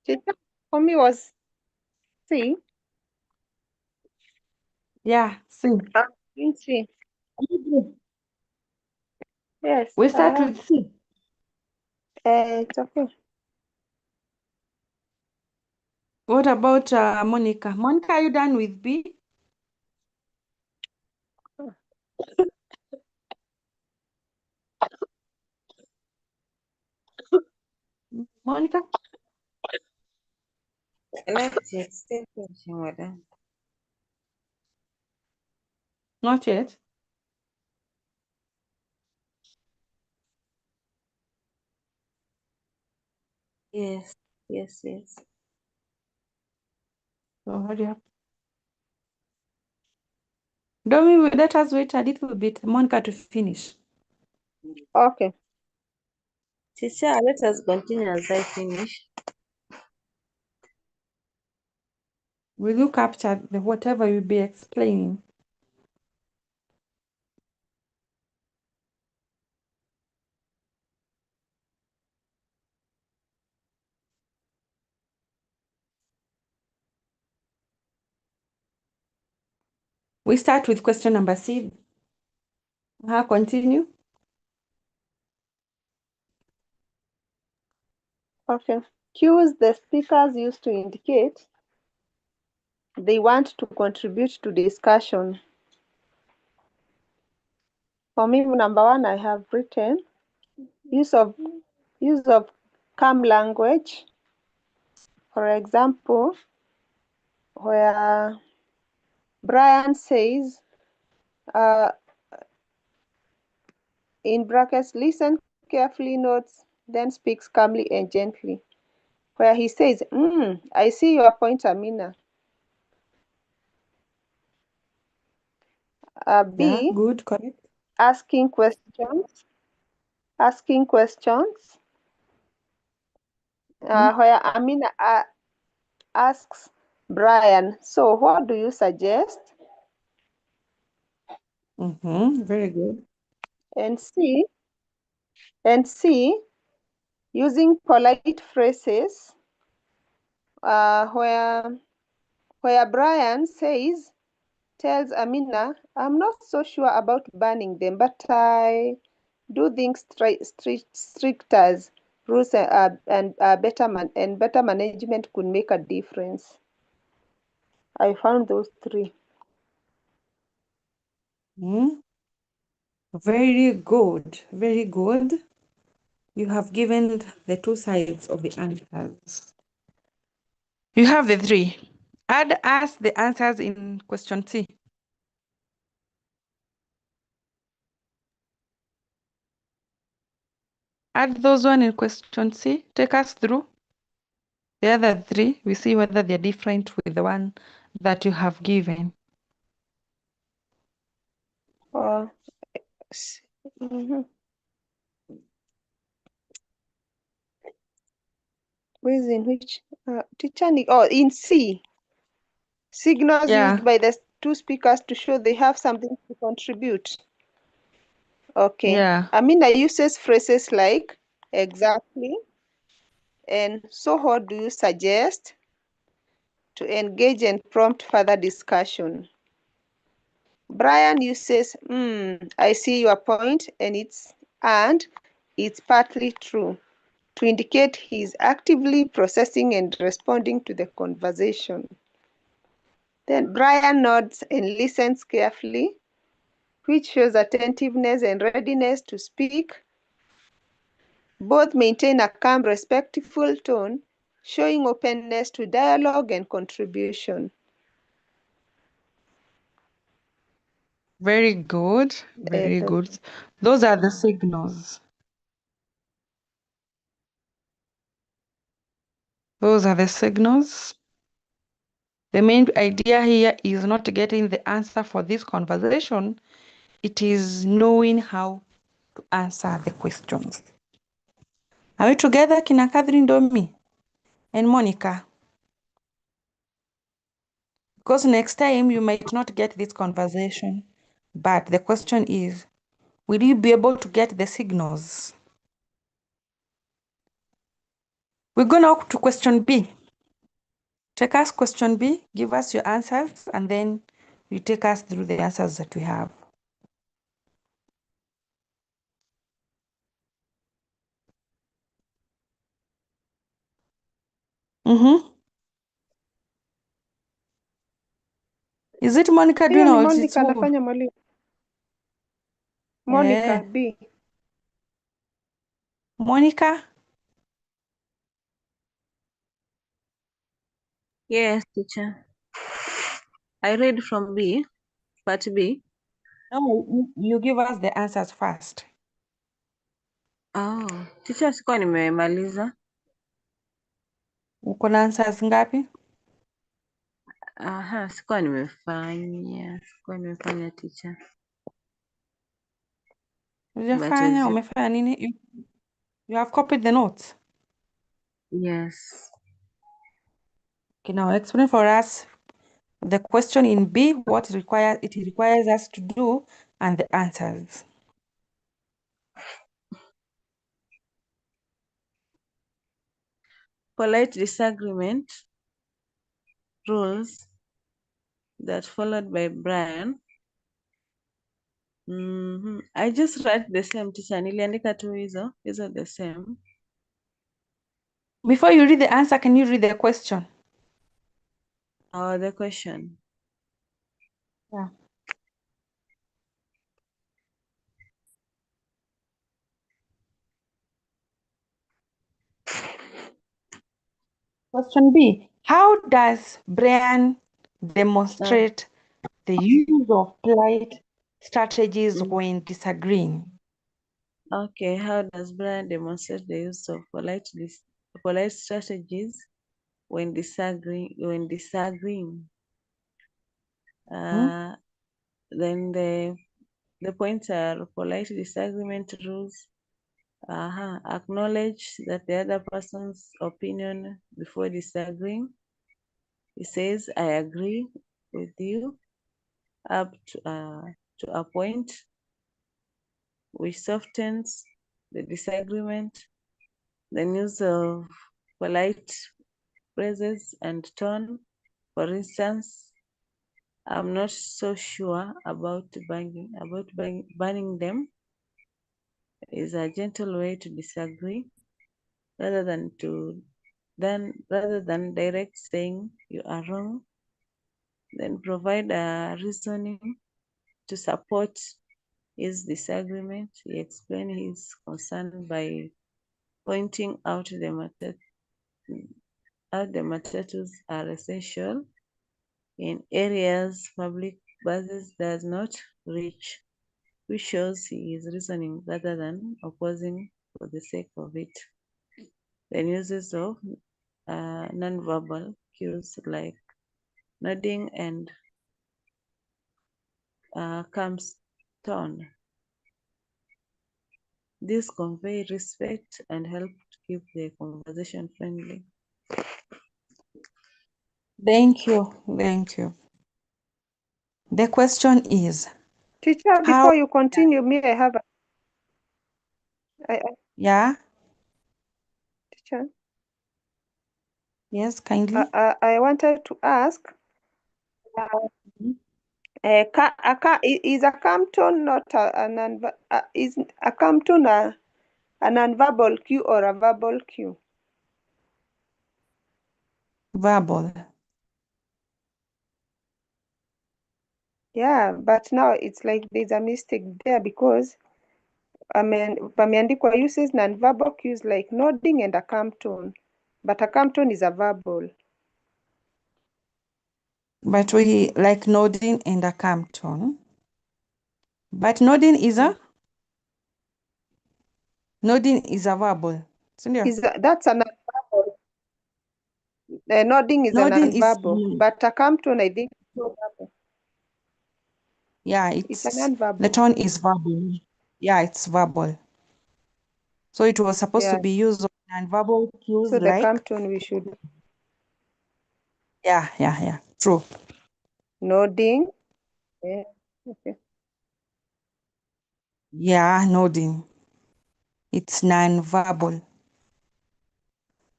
Teacher, for me was C. Yeah, C. In C. Yes. We start with C. It's okay. What about Monica? Monica, are you done with B? Monica? Not yet. Still finishing, madam. Not yet. Yes. Yes. Yes. So hurry up. Domi, let us wait a little bit, Monica, to finish. Okay. Teacher, let us continue as I finish. Will you capture whatever you'll be explaining? We start with question number C. Continue. Okay. Cues the speakers use to indicate they want to contribute to discussion. For me, number one, I have written use of calm language. For example, where Brian says, in brackets, listen carefully, notes, then speaks calmly and gently. Where he says, I see your point, Amina. B, Yeah, good, correct. asking questions. Where Amina asks Brian, so what do you suggest? Very good. And C, using polite phrases, where Brian tells Amina, I'm not so sure about banning them, but I do think stricter rules and better management could make a difference. I found those three. Very good, very good. You have given the two sides of the answers. You have the three. Add us the answers in question C. Add those one in question C. Take us through the other three. We see whether they're different with the one that you have given. Where's in which teacher? In C. Signals used by the two speakers to show they have something to contribute. Okay. Yeah. Amina uses phrases like exactly and so what do you suggest to engage and prompt further discussion. Brian uses I see your point and it's partly true to indicate he's actively processing and responding to the conversation. Then Brian nods and listens carefully, which shows attentiveness and readiness to speak. Both maintain a calm, respectful tone, showing openness to dialogue and contribution. Very good. Very good. Those are the signals. Those are the signals. The main idea here is not getting the answer for this conversation. It is knowing how to answer the questions. Are we together, Kina Catherine, Domi, and Monica? Because next time you might not get this conversation, but the question is, will you be able to get the signals? We go now to question B. Take us question B, give us your answers, and then you take us through the answers that we have. Is it Monica doing Hiyo ni or it's Monica who? anafanya mwalimu. Monica Eh, B. Monica? Yes, teacher. I read from B, part B. No, you give us the answers first. Oh, teacher, sikuwa nimemaliza. Uko na answers ngapi? Aha, sikuwa nimefanya teacher. Hujafanya, umefanya nini? You have copied the notes. Yes. Okay, now explain for us the question in B, what it requires us to do, and the answers. Polite disagreement rules that followed by Brian. I just write the same, teacher. Niliandika tu hizo the same. Before you read the answer, can you read the question? Oh, the question. Yeah. Question B. How does Brian demonstrate the use of polite strategies when disagreeing? Okay, how does Brian demonstrate the use of polite strategies when disagreeing? Then the points are polite disagreement rules. Acknowledge that the other person's opinion before disagreeing. He says, I agree with you up to a point, which softens the disagreement. The use of polite phrases and tone. For instance, I'm not so sure about banning them is a gentle way to disagree rather than direct saying you are wrong. Then provide a reasoning to support his disagreement. He explained his concern by pointing out the matatus are essential in areas public buses does not reach, which shows he is reasoning rather than opposing for the sake of it. Then uses of non-verbal cues like nodding and calm tone. This convey respect and help to keep the conversation friendly. Thank you. Thank you. The question is, Teacher, before you continue, may I have yeah? Teacher? Yes, kindly. I wanted to ask, is a calm tone not is a calm tone a non-verbal cue or a verbal cue? Verbal. Yeah, but now it's like there's a mistake there because pameandikwa uses non-verbal cues like nodding and a calm tone, but a calm tone is a verbal. But we like nodding and a calm tone. But nodding is a verbal. That's a non-verbal. Nodding is a non-verbal, but a calm tone, I think, is not verbal. Yeah, It's a non-verbal. the tone is verbal. Yeah, it's verbal. So it was supposed to be used on non-verbal cues So like. the calm tone we should. Yeah. True. Nodding. Yeah. Okay. Yeah, nodding. It's non-verbal.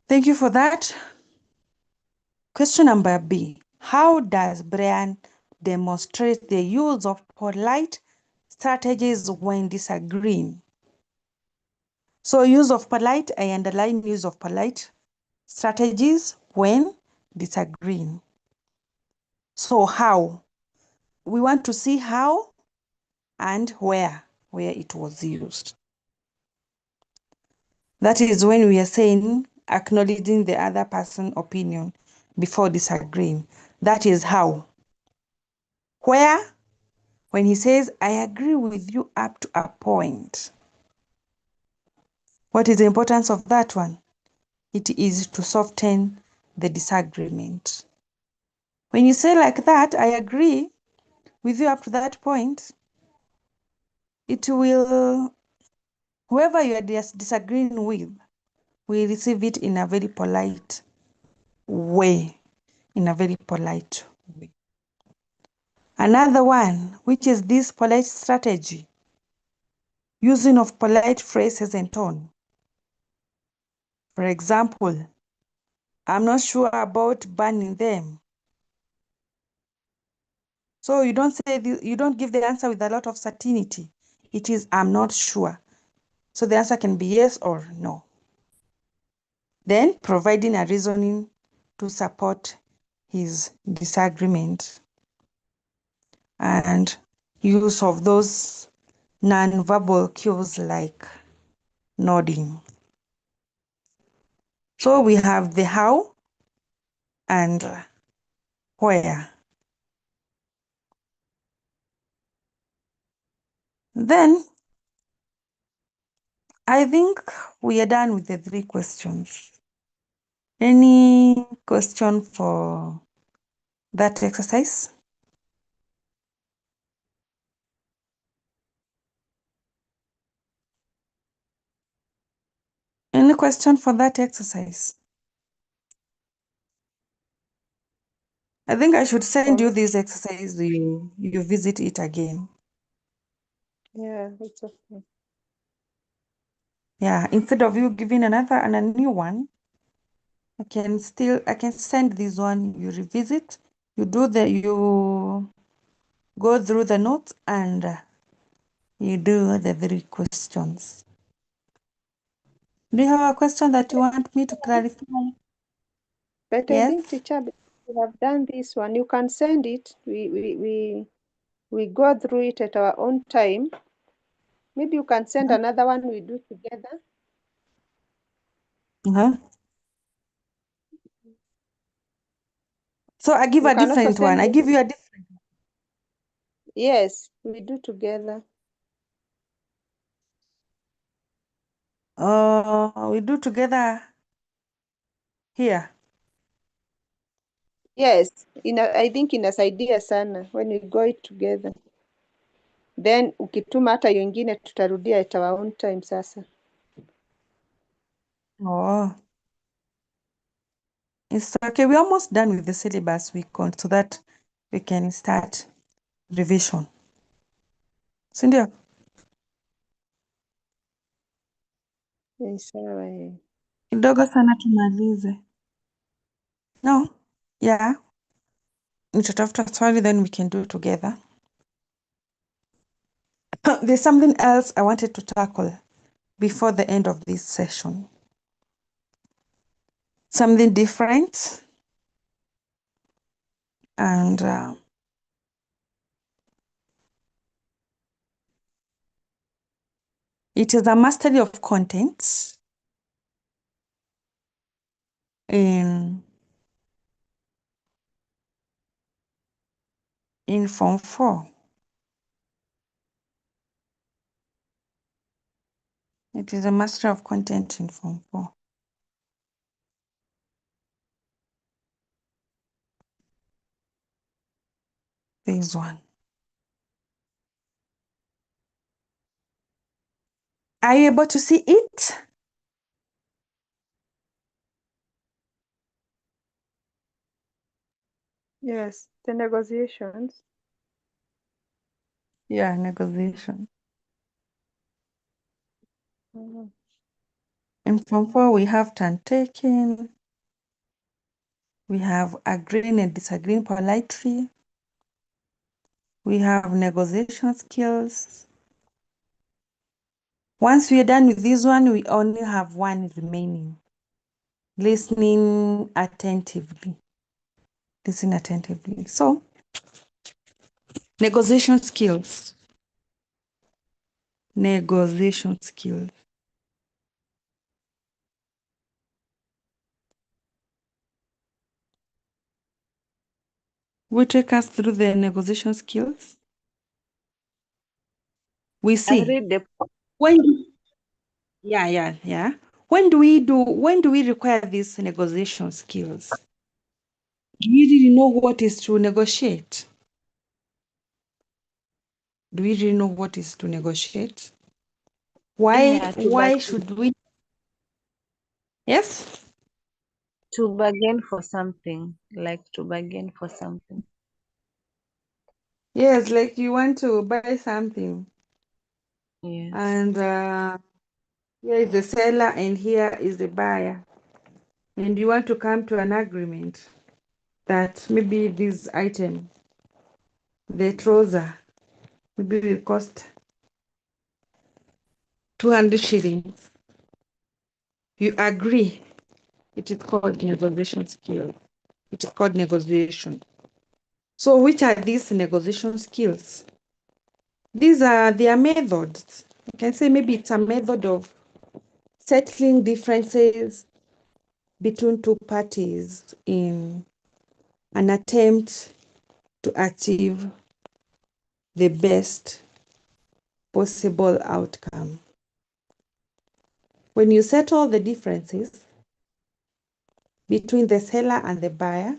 Thank you for that. Question number B. How does Brian demonstrate the use of polite strategies when disagreeing? So use of polite, I underline use of polite strategies when disagreeing. So how? We want to see how and where it was used. That is when we are saying acknowledging the other person's opinion before disagreeing. That is how. Where? When he says, I agree with you up to a point. What is the importance of that one? It is to soften the disagreement. When you say like that, I agree with you up to that point, it will, whoever you are disagreeing with, will receive it in a very polite way. Another one, which is this polite strategy, using of polite phrases and tone. For example, I'm not sure about banning them. So you don't say you don't give the answer with a lot of certainty. It is I'm not sure. So the answer can be yes or no. Then providing a reasoning to support his disagreement, and use of those non-verbal cues like nodding. So we have the how and where. Then I think we are done with the 3 questions. Any question for that exercise? Any question for that exercise? I think I should send you this exercise, you visit it again. Yeah, it's okay. Yeah, instead of you giving another and a new one, I can send this one, you revisit, you go through the notes and you do the 3 questions. Do you have a question that you want me to clarify? But I Yes? think, teacher, we have done this one. You can send it. We go through it at our own time. Maybe you can send another one we do together. So I give You a can also different one. send I it. give you a different. Yes, we do together. We do together here. Yes, I think inasaidia sana when we go it together. Then ukituma hata yengine tutarudia at our own time sasa. Oh. It's okay. We're almost done with the syllabus week on so that we can start revision. Sindio? Sawa. Kidogo sana tumalize. No? Yeah. Nitatafuta swali then we can do it together. There's something else I wanted to tackle before the end of this session. Something different. And it is a mastery of content in Form 4. It is a mastery of content in Form 4. This one. Are you able to see it? Yes, the negotiations. Yeah, negotiation. Mhm. And from 4, we have turn taking. We have agreeing and disagreeing politely. We have negotiation skills. Once we are done with this one, we only have one remaining. Listening attentively. Listen attentively. So, negotiation skills. Negotiation skills. We take us through the negotiation skills. We I've see read the when yeah. When do we require these negotiation skills? Do we really know what is to negotiate? Do we really know what is to negotiate? yeah, Why should we? Yes? to bargain for something, like to bargain for something. Yes, like you want to buy something Yes. and here is the seller and here is the buyer. And you want to come to an agreement that maybe this item, the trouser, maybe will cost 200 shillings. You agree. It is called negotiation skill. It is called negotiation. So which are these negotiation skills? These are their methods. You can say maybe it's a method of settling differences between two parties in an attempt to achieve the best possible outcome. When you settle the differences between the seller and the buyer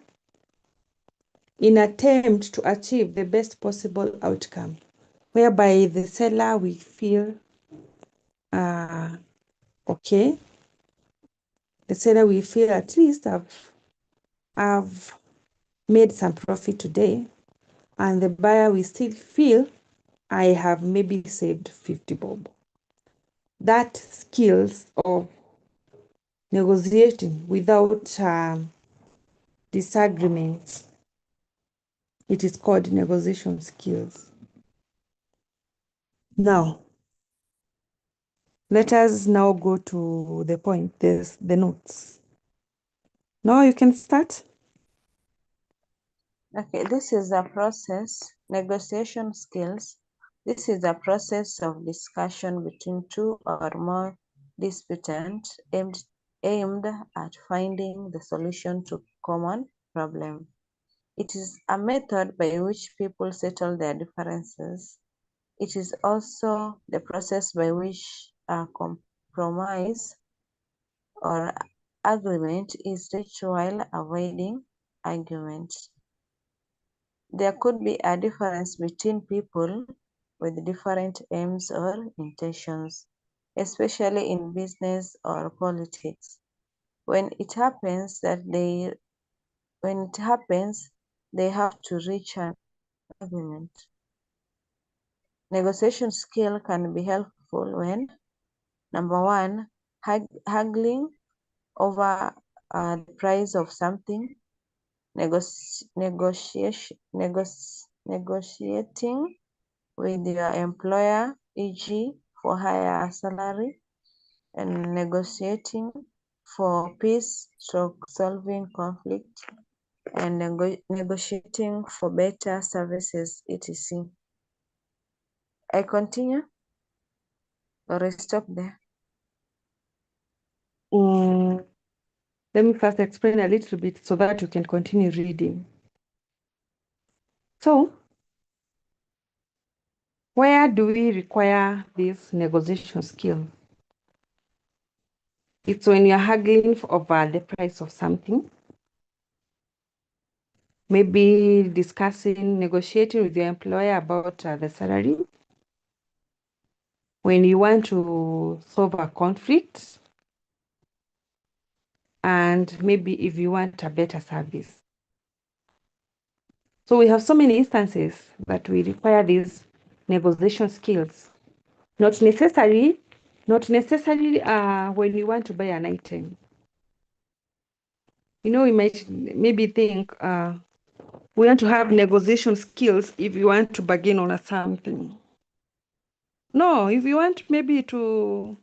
in attempt to achieve the best possible outcome, whereby the seller will feel okay, the seller will feel at least I've made some profit today, and the buyer will still feel I have maybe saved 50 bob. That skills of negotiating without disagreements, it is called negotiation skills. Now, let us now go to the point. There's the notes. Now you can start. Okay, this is a process, negotiation skills. This is a process of discussion between two or more disputants aimed at finding the solution to common problem. It is a method by which people settle their differences. It is also the process by which a compromise or agreement is reached while avoiding argument. There could be a difference between people with different aims or intentions, especially in business or politics. When it happens, they have to reach an agreement. Negotiation skill can be helpful when, number one, haggling over the price of something, negotiating with your employer, e.g., for higher salary, and negotiating for peace, solving conflict, and negotiating for better services, etc. I continue or I stop there? Let me first explain a little bit so that you can continue reading. So, where do we require this negotiation skill? It's when you're haggling over the price of something, maybe discussing, negotiating with your employer about the salary, when you want to solve a conflict, and maybe if you want a better service. So we have so many instances that we require these negotiation skills. Not necessary Not necessarily when you want to buy an item. You know, we might maybe think we want to have negotiation skills if you want to bargain on something. No, if you want maybe to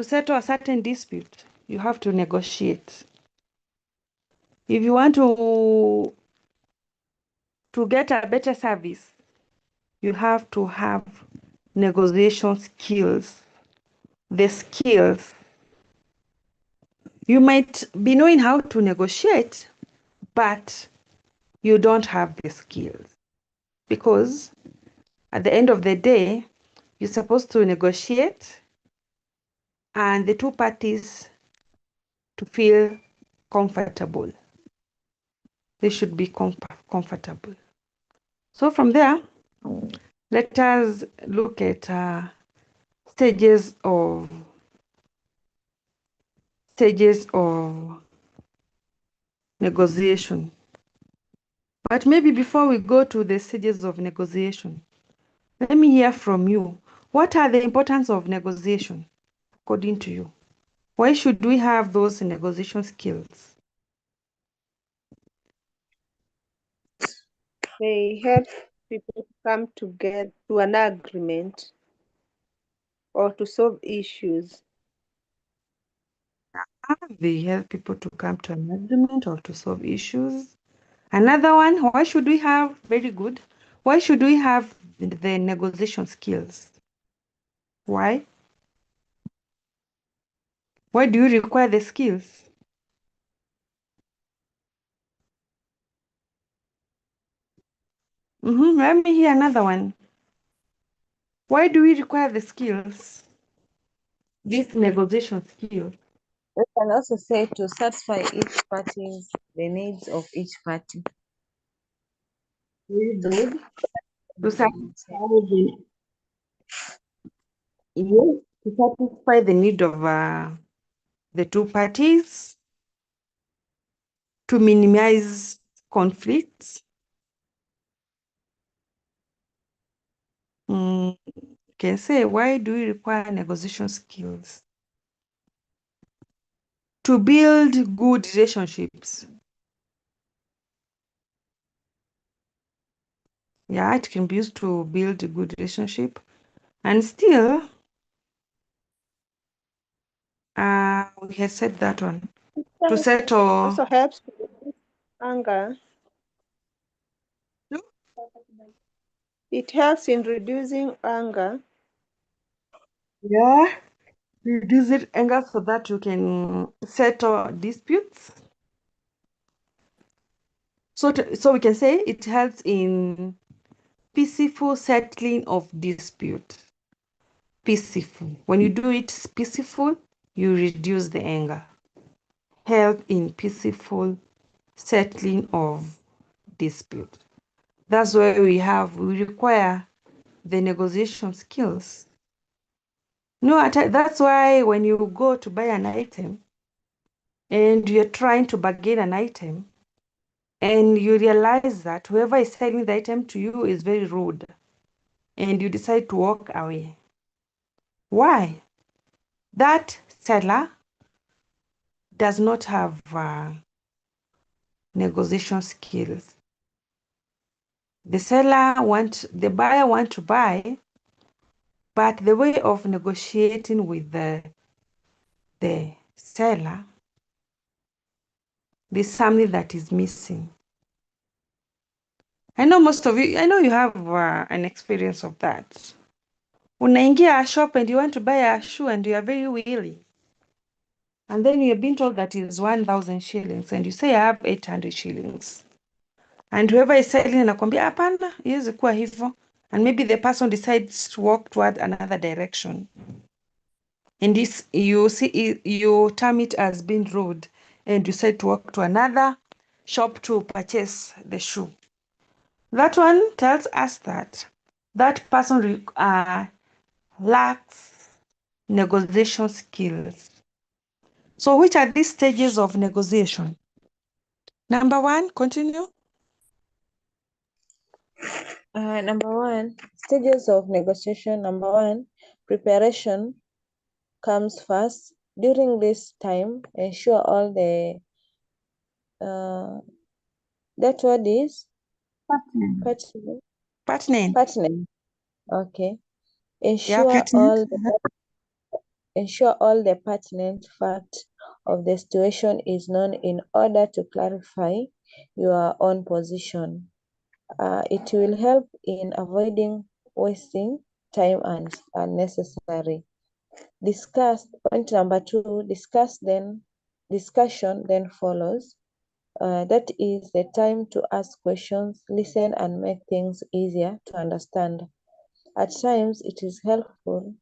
settle a certain dispute, you have to negotiate. If you want to get a better service, you have to have negotiation skills. The skills. You might be knowing how to negotiate, but you don't have the skills. Because at the end of the day, you're supposed to negotiate and the two parties to feel comfortable. They should be comfortable. So from there, let us look at stages of negotiation. But maybe before we go to the stages of negotiation, let me hear from you. What are the importance of negotiation, according to you? Why should we have those negotiation skills? They help people to come together to an agreement or to solve issues. They help people to come to an agreement or to solve issues. Another one, why should we have, very good, why should we have the negotiation skills? Why? Why do you require the skills? Let me hear another one. Why do we require the skills? This negotiation skill. We can also say to satisfy the needs of each party. Very good. To satisfy the need of the two parties, to minimize conflicts. Can say, why do we require negotiation skills? To build good relationships. Yeah, it can be used to build a good relationship. And still, we have said that one. To settle. Also helps to reduce anger. It helps in reducing anger. Yeah, reduce it anger so that you can settle disputes. So we can say it helps in peaceful settling of dispute. Peaceful. When you do it peaceful, you reduce the anger. Help in peaceful settling of dispute. That's why we require the negotiation skills. No, that's why when you go to buy an item and you're trying to bargain an item and you realize that whoever is selling the item to you is very rude and you decide to walk away. Why? That seller does not have negotiation skills. The buyer want to buy, but the way of negotiating with the seller, there's something that is missing. I know most of you, I know you have an experience of that. Unaingia a shop and you want to buy a shoe and you are very willing. And then you're being told that it's 1,000 shillings and you say I have 800 shillings. And whoever is selling anakwambia hapana, iwezi kuwa hivyo. And maybe the person decides to walk toward another direction. And this, you term it as being rude and you decide to walk to another shop to purchase the shoe. That one tells us that that person lacks negotiation skills. So which are these stages of negotiation? Number one, continue. Number one, stages of negotiation. Number one, preparation. comes first. During this time, ensure all the that word is pertinent. Pertinent. Pertinent. Okay. Yeah, pertinent. Ensure all the pertinent facts of the situation is known in order to clarify your own position. It will help in avoiding wasting time and unnecessary. Point number 2, discussion then follows. That is the time to ask questions, listen, and make things easier to understand. At times, it is helpful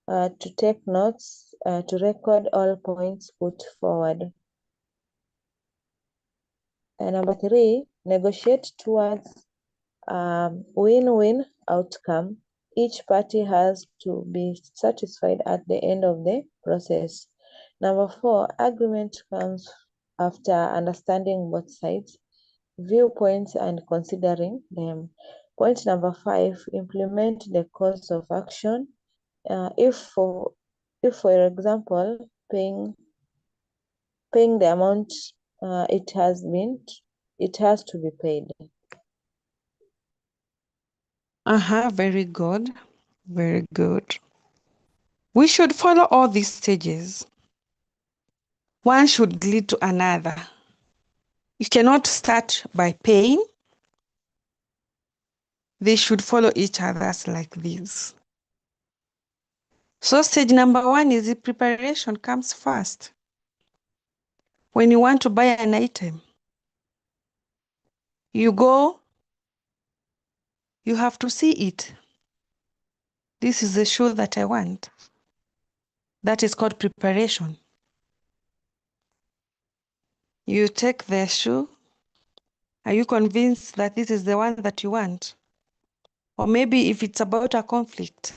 to take notes, to record all points put forward. Number 3, negotiate towards win-win outcome. Each party has to be satisfied at the end of the process. Number 4, agreement comes after understanding both sides, viewpoints, and considering them. Point number 5, implement the course of action. If for example, paying the amount it has to be paid. Very good. Very good. We should follow all these stages. One should lead to another. You cannot start by paying. They should follow each other's like this. So stage number 1 is the preparation comes first. When you want to buy an item, you go, you have to see it. This is the shoe that I want. That is called preparation. You take the shoe. Are you convinced that this is the one that you want? Or maybe if it's about a conflict,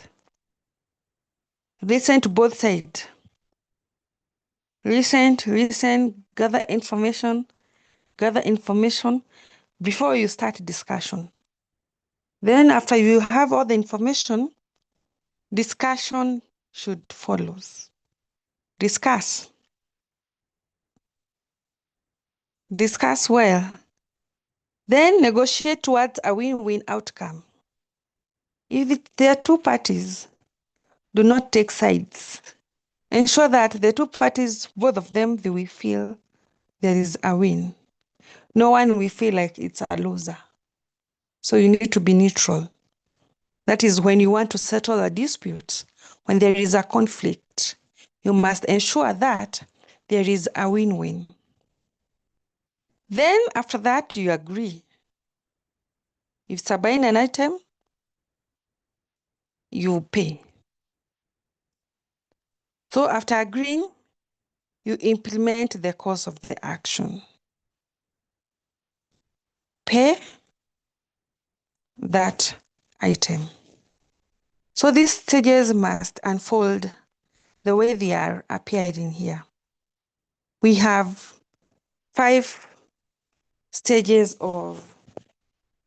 listen to both sides. Listen, gather information before you start discussion. Then after you have all the information, discussion should follow. Discuss well. Then negotiate towards a win-win outcome. If there are two parties, do not take sides. Ensure that the two parties, both of them, they will feel there is a win. No one will feel like it's a loser. So you need to be neutral. That is when you want to settle a dispute, when there is a conflict, you must ensure that there is a win-win. Then after that, you agree. If it's buying an item, you pay. So after agreeing, you implement the course of the action. Pay that item. So these stages must unfold the way they are appeared in here. We have 5 stages of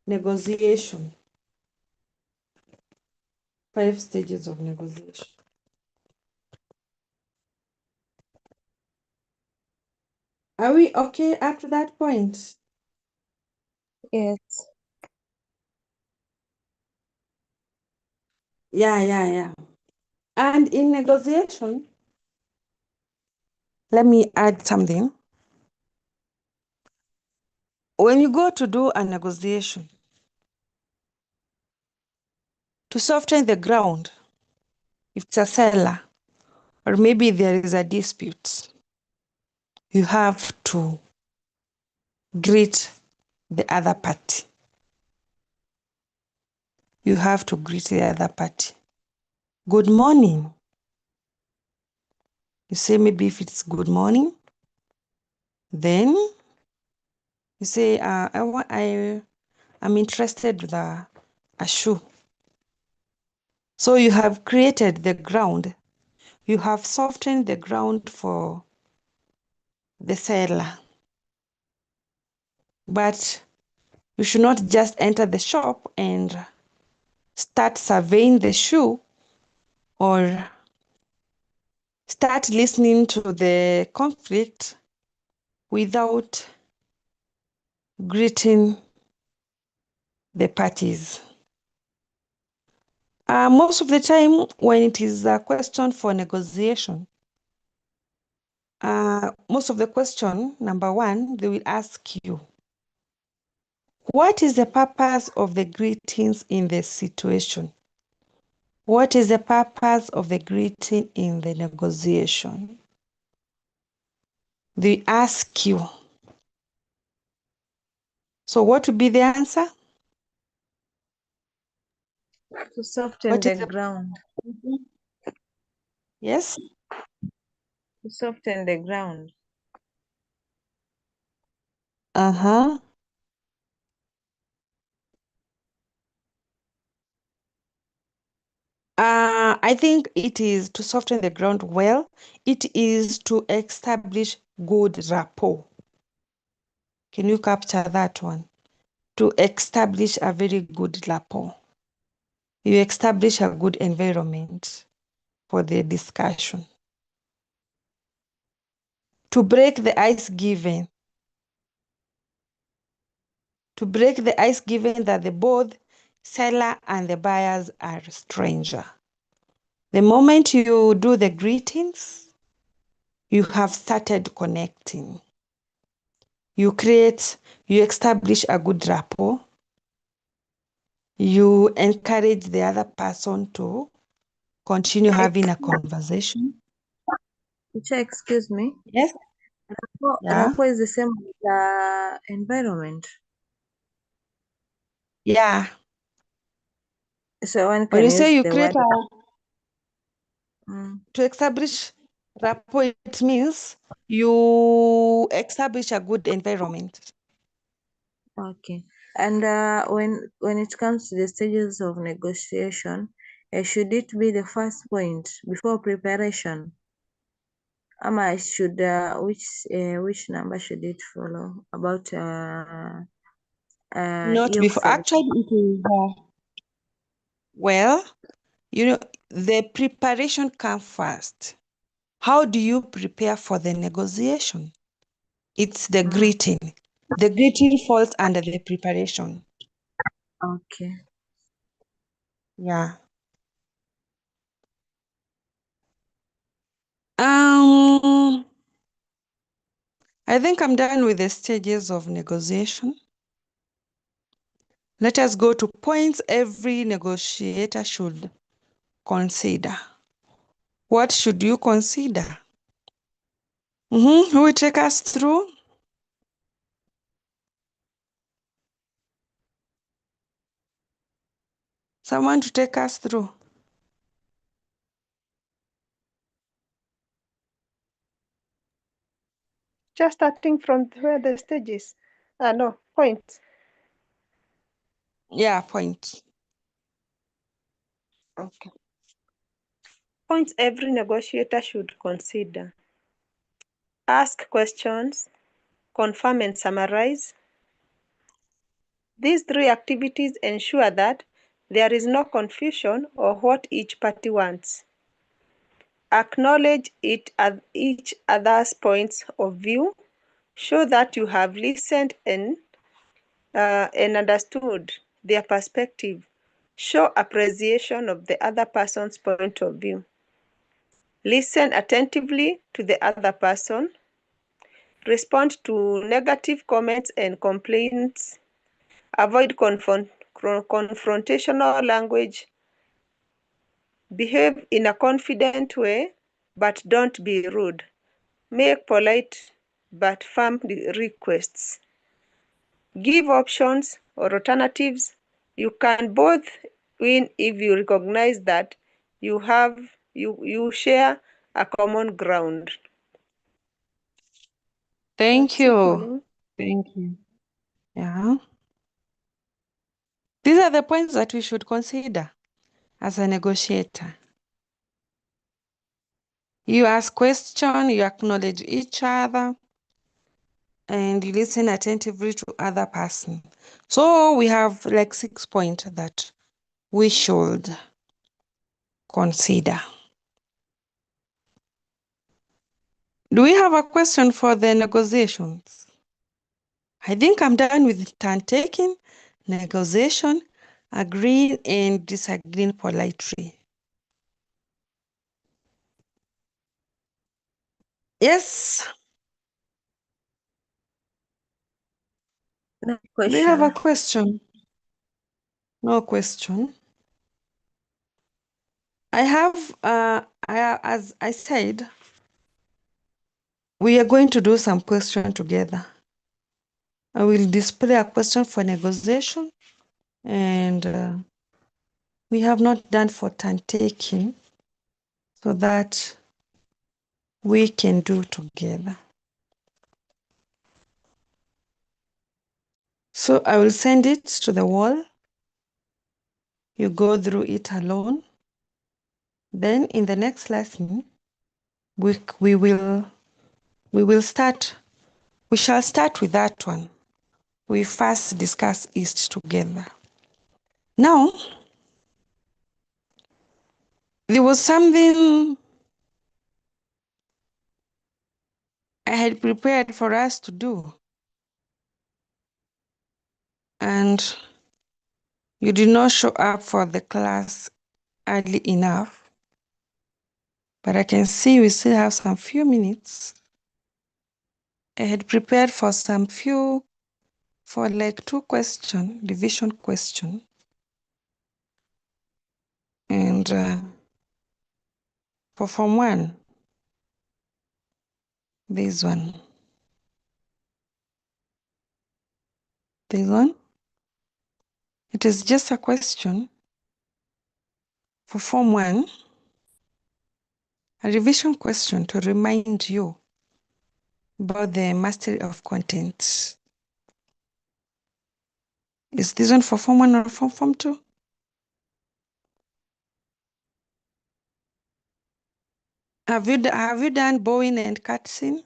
negotiation. 5 stages of negotiation. Are we okay up to that point? Yes. Yeah. And in negotiation, let me add something. When you go to do a negotiation, to soften the ground, if it's a seller, or maybe there is a dispute, you have to greet the other party. You have to greet the other party. Good morning. You say maybe if it's good morning, then you say, I'm interested with a shoe. So you have created the ground. You have softened the ground for the seller. But you should not just enter the shop and start surveying the shoe or start listening to the conflict without greeting the parties. Most of the time, when it is a question for negotiation, most of the question, number one, they will ask you, what is the purpose of the greetings in the situation? What is the purpose of the greeting in the negotiation? They ask you. So what would be the answer? To soften What is the ground. Yes? To soften the ground. Uh-huh. I think it is to soften the ground well. It is to establish good rapport. Can you capture that one? To establish a very good rapport. You establish a good environment for the discussion. To break the ice given. To break the ice given that the both seller and the buyers are stranger. The moment you do the greetings, you have started connecting. You establish a good rapport. You encourage the other person to continue having a conversation. Teacher, excuse me. Yes. Yeah. Rapport is the same with the environment. Yeah. So one When can you say use you the create word. to establish rapport, it means you establish a good environment. Okay. And when it comes to the stages of negotiation, should it be the first point before preparation? Ama should which number should it follow? About Not York before. 7. Actually, it is well, the preparation comes first. How do you prepare for the negotiation? It's the greeting. The greeting falls under the preparation. Okay. Yeah. I think I'm done with the stages of negotiation. Let us go to points every negotiator should consider. What should you consider? Who will take us through? Someone to take us through. Just starting from where the stages. No, points. Yeah, points. Okay. Points every negotiator should consider. Ask questions, confirm and summarize. These three activities ensure that there is no confusion or what each party wants. Acknowledge each other's points of view. Show that you have listened and understood their perspective. Show appreciation of the other person's point of view. Listen attentively to the other person. Respond to negative comments and complaints. Avoid confrontational language. Behave in a confident way, but don't be rude. Make polite but firm requests. Give options or alternatives. You can both win if you recognize that you share a common ground. Thank you. Thank you. Yeah. These are the points that we should consider as a negotiator. You ask questions, you acknowledge each other, and you listen attentively to other person. So we have like 6 points that we should consider. Do we have a question for the negotiations? I think I'm done with turn taking, negotiation, agreeing and disagreeing politely. Yes, No do you have a question. question? No question. I have, as I said, we are going to do some question together. I will display a question for negotiation, and we have not done for turn taking, so that we can do together. So I will send it to the wall. You go through it alone. Then in the next lesson, we shall start with that one. We first discuss it together. Now, there was something I had prepared for us to do, and you did not show up for the class early enough. But I can see we still have some few minutes. I had prepared for like 2 question, division question. And for Form 1, this one. This one. It is just a question for Form 1, a revision question to remind you about the mastery of content. Is this one for Form 1 or for Form 2? Have you done bowing and cutscene?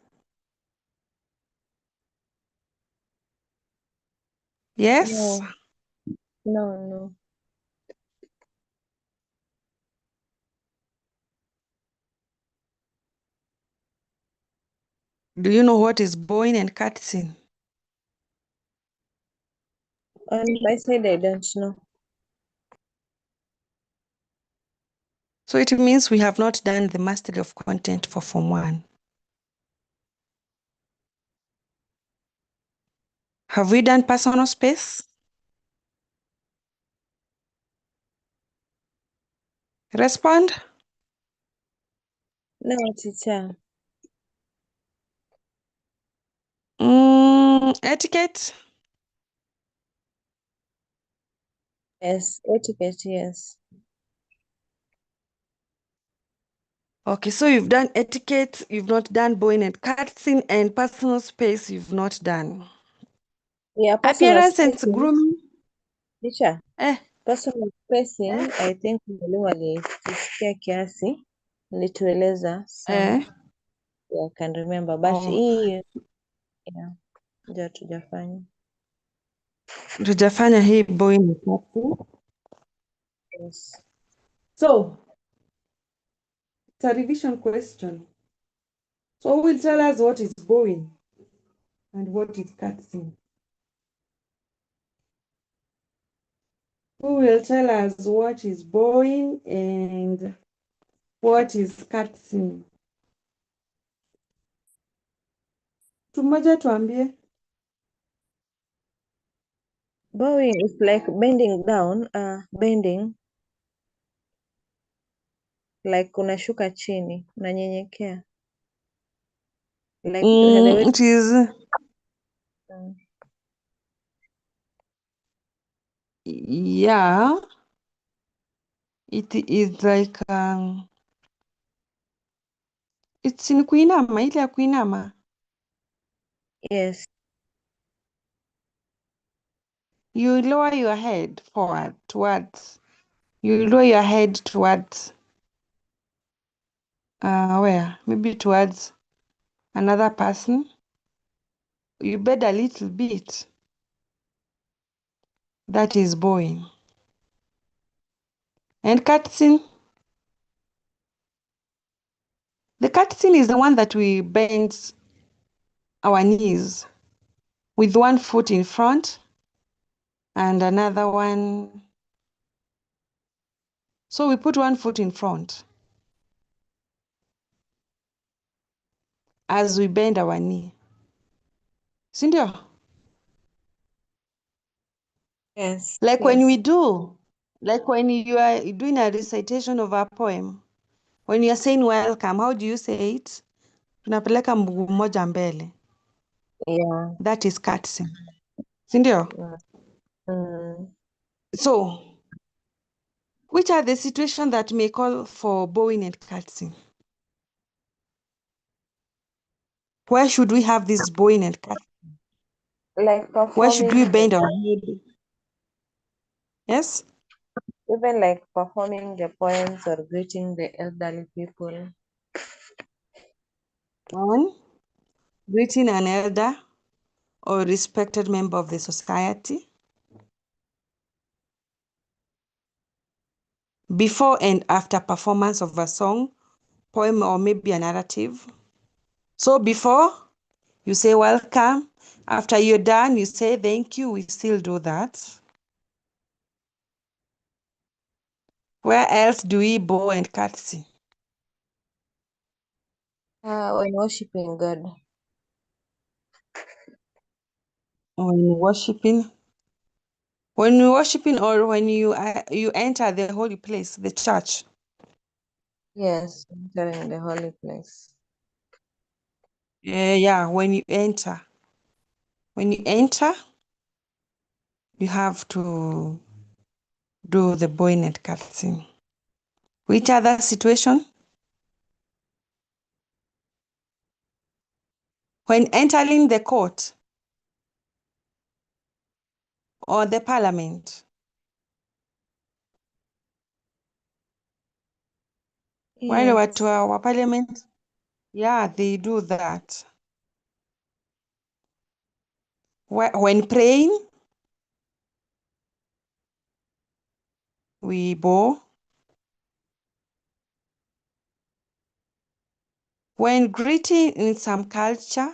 Yes? No. Do you know what is bowing and cutscene? On my side, I don't know. So it means we have not done the mastery of content for Form 1. Have we done personal space? Respond. No, teacher. Etiquette? Yes, etiquette, yes. Okay, so you've done etiquette, you've not done bowing and cutscene, and personal space you've not done. Yeah, personal Appearance and spacing. grooming? Teacher, Eh, personal spacing, I think mwalimu alitusikia kiasi, alitueleza. So, eh. yeah, I can remember. But Oh, hii, yeah, ndio hatujafanya. tujafanya hii bowing and cutscene. Yes. So, it's a revision question. So who will tell us what is bowing and what is cutscene? Who will tell us what is bowing and what is cutscene? Mtu mmoja tuambie. Bowing is like bending down, bending, like unashuka chini, unanyenyekea. Like the way, It is, yeah, it is like, it's in kuinama, ile ya kuinama. yes, You lower your head forward towards, you lower your head towards, where? Maybe towards another person. You bend a little bit. That is bowing. And cutscene? The cutscene is the one that we bend our knees with one foot in front and another one. So we put one foot in front as we bend our knee. Sindio? Yes. Like Yes. when you are doing a recitation of a poem, when you are saying welcome, how do you say it? Tunapeleka mguu mmoja mbele. Yeah. That is cutscene. Sindio? Yeah. Mm. So, which are the situations that may call for bowing and cutscene? Where should we have this bowing and cutscene? Like Where should we performing, bend our head? Yes? even like performing the poems or greeting the elderly people. One, greeting an elder or respected member of the society. Before and after performance of a song, poem, or maybe a narrative. So before, you say welcome. After you're done, you say thank you. We still do that. Where else do we bow and curtsy? When worshiping God. When worshiping. When you're worshiping or when you enter the holy place, the church. Yes, entering the holy place. Yeah, when you enter. When you enter, you have to do the bowing and curtsy. Which other situation? When entering the court or the parliament. Wale Yes. watu wa parliament, yeah, they do that. When praying, we bow. When greeting in some culture,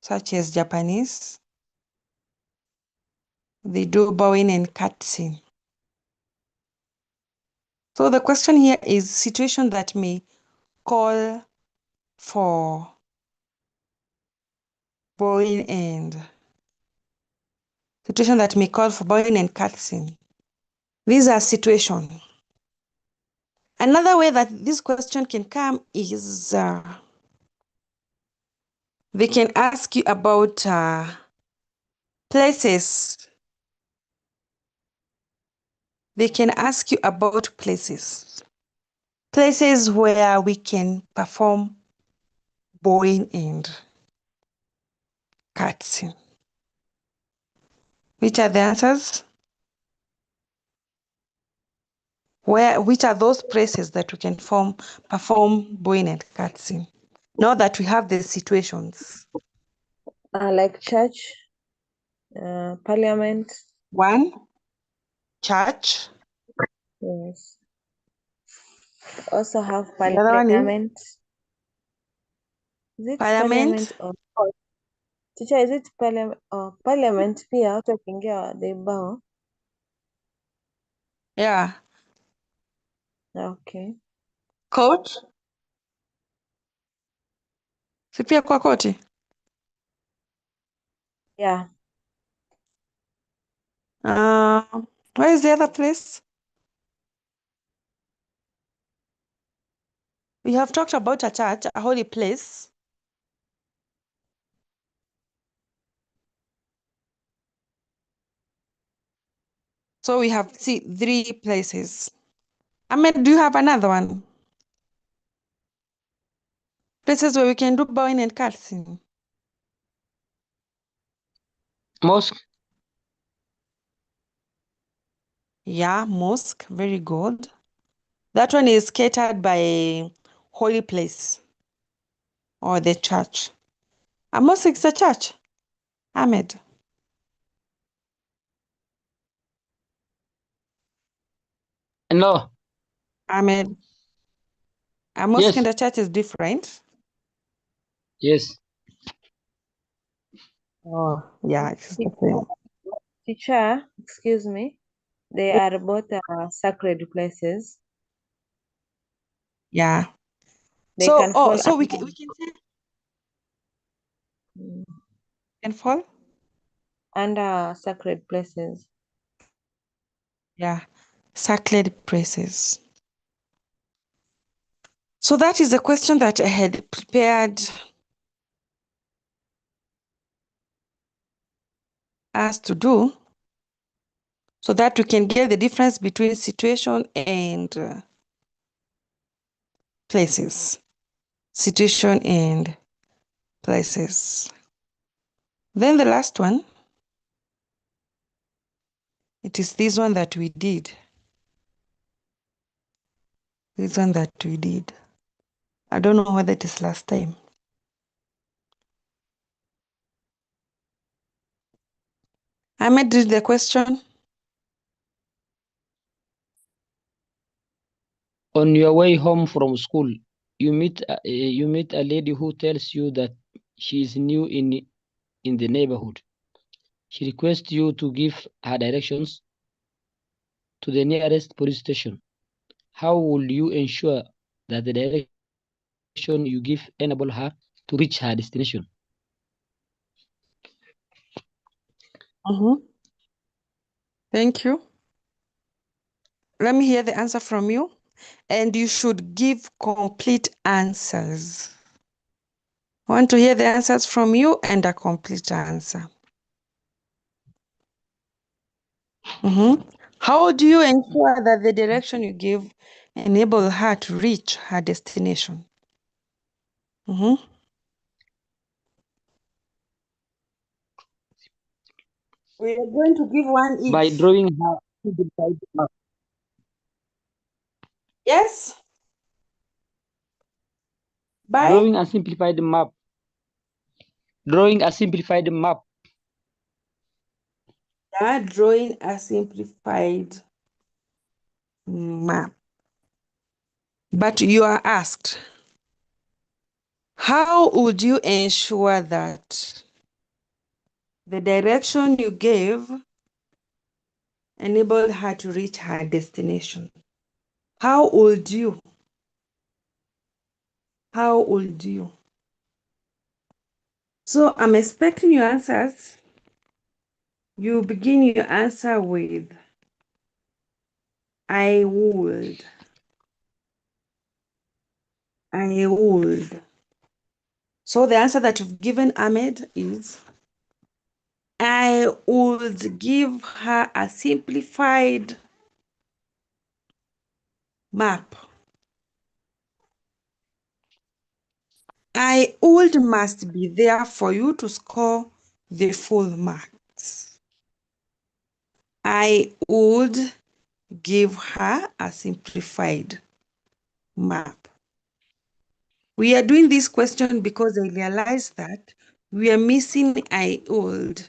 such as Japanese, they do bowing and curtsy. So the question here is situation that may call for bowing and situation that may call for bowing and curtsy. These are situations. Another way that this question can come is they can ask you about places. They can ask you about places. Places where we can perform bowing and curtsy. Which are the answers? Which are those places that we can perform bowing and curtsy? Now that we have the situations. Like church, parliament. One, church. Yes. Also have The other one is parliament. Is it parliament parliament. or court? Teacher, is it parliament or parliament pia watu wakiingia they bow? Yeah. Okay. Court. Si pia kwa koti. Yeah. Where is the other place? We have talked about a church, a holy place. So we have 3 places. Ahmed, do you have another one? Places where we can do bowing and curtsy. Mosque. Yeah, mosque, very good. That one is catered by holy place or the church. A mosque is a church, Ahmed. No. Ahmed, a mosque Yes. and a church is different. Yes. Oh, yeah, it's the same. Teacher, excuse me. They are both sacred places. Yeah. They So, can fall so we under. can say Mm. can fall. Under sacred places. Yeah, sacred places. So that is the question that I had prepared us to do, so that we can get the difference between situation and places. Situation and places. Then the last one, it is this one that we did. This one that we did. I don't know whether it is last time. Ahmed, read the question. On your way home from school, you meet a lady who tells you that she is new in the neighborhood. She requests you to give her directions to the nearest police station. How will you ensure that the direction you give enable her to reach her destination? Thank you. Let me hear the answer from you. And you should give complete answers. I want to hear the answers from you and a complete answer. How do you ensure that the direction you give enable her to reach her destination? We are going to give one each. By drawing her simplified map. Yes? By? Drawing a simplified map. Drawing a simplified map. Yeah, drawing a simplified map. But you are asked, how would you ensure that the direction you gave enabled her to reach her destination? How would you? How would you? So I'm expecting your answers. You begin your answer with I would. I would. So the answer that you've given Ahmed is I would give her a simplified map. I would must be there for you to score the full marks. I would give her a simplified map. We are doing this question because I realized that we are missing I would.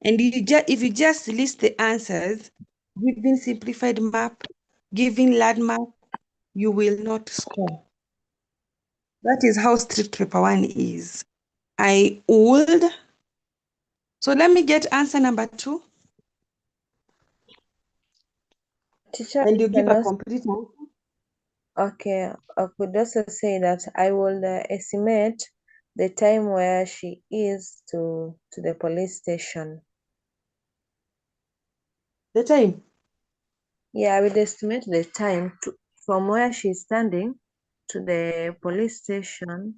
And if you just list the answers, giving simplified map, giving landmark, you will not score. That is how strict paper 1 is. I would. So let me get answer number 2. Teacher, And you you give can a also, complete answer. okay, I could also say that I will estimate the time where she is to the police station. The time. Yeah, I will estimate the time from where she's standing to the police station.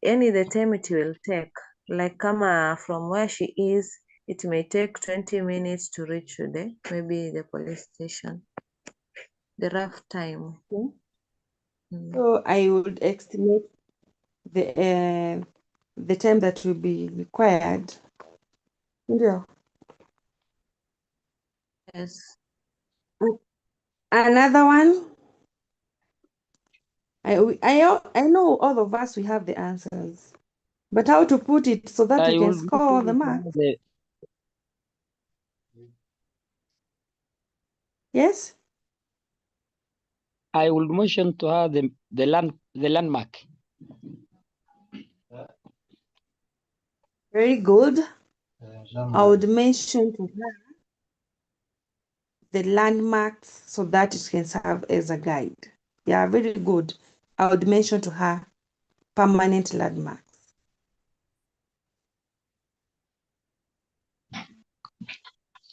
Any the time it will take. Like from where she is, it may take 20 minutes to reach maybe the police station. The rough time. Okay. So I would estimate the time that will be required. Yeah. Yes. Another one. I know all of us we have the answers, but how to put it so that we I can will score the mark? Yes. I will mention to her the landmark. Very good. I would mention to her the landmarks so that it can serve as a guide. Yeah, very good. I would mention to her permanent landmarks.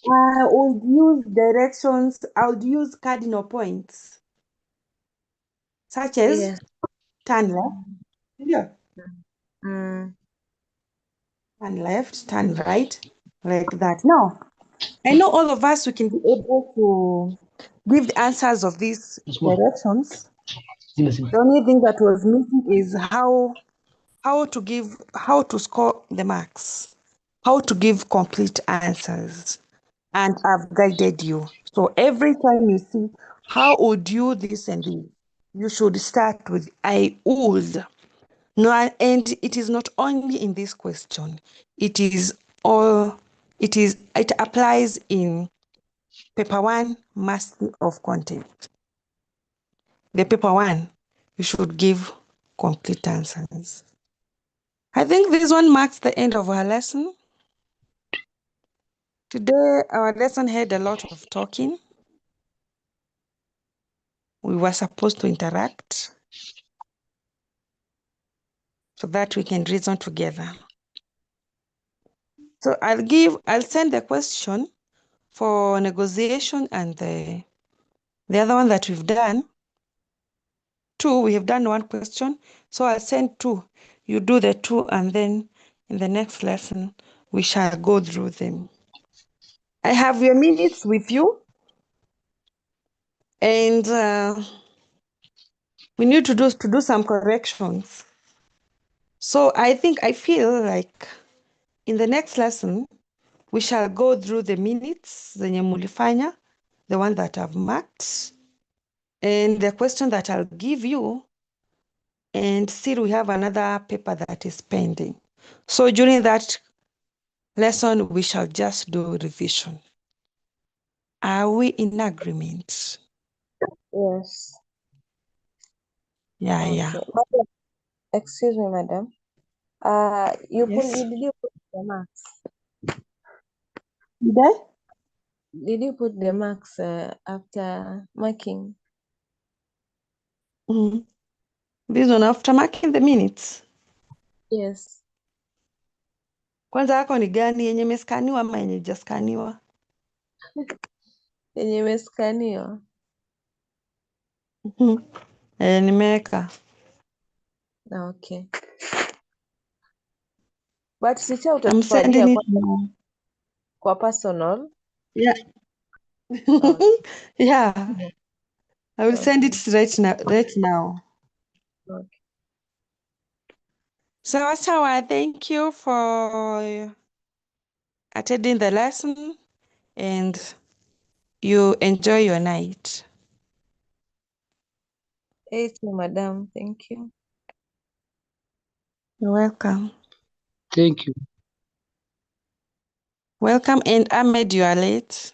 I would use directions. I would use cardinal points, such as Yes. turn left. Yeah. Mm. Turn left, turn right, like that. Now, I know all of us, we can be able to give the answers of these directions. The only thing that was missing is how to score the marks, how to give complete answers. And I've guided you. So every time you see, how would you this and this, you should start with I would. No, and it is not only in this question. It applies in paper 1, mastery of content. The paper 1, you should give complete answers. I think this one marks the end of our lesson. Today, our lesson had a lot of talking. We were supposed to interact so that we can reason together. So I'll send the question for negotiation and the other one that we've done. 2, we have done 1 question. So I'll send 2. You do the 2, and then in the next lesson, we shall go through them. I have your minutes with you. And we need to do some corrections. So I feel like in the next lesson, we shall go through the minutes, zenye mulifanya, the one that I've marked, and the question that I'll give you, and still we have another paper that is pending. So during that lesson, we shall just do revision. Are we in agreement? Yes. Yeah, Okay. yeah. Madam, excuse me, madam. Yes. Did you put the marks? Did I? Did you put the marks after marking? Mm-hmm. This one after marking the minutes. Yes. Kwanza yako ni gani, yenye imeskaniwa ama yenye haijaskaniwa? Yenye imeskaniwa. Nimeweka. Okay. But teacher I'm sending utatupatia it now. kwa personal. Yeah. Yeah. I will send it right now. Okay. Sawa, thank you for attending the lesson, and you enjoy your night. Hey, madam. Thank you. You're welcome. Thank you. Welcome, and Ahmed, you are late.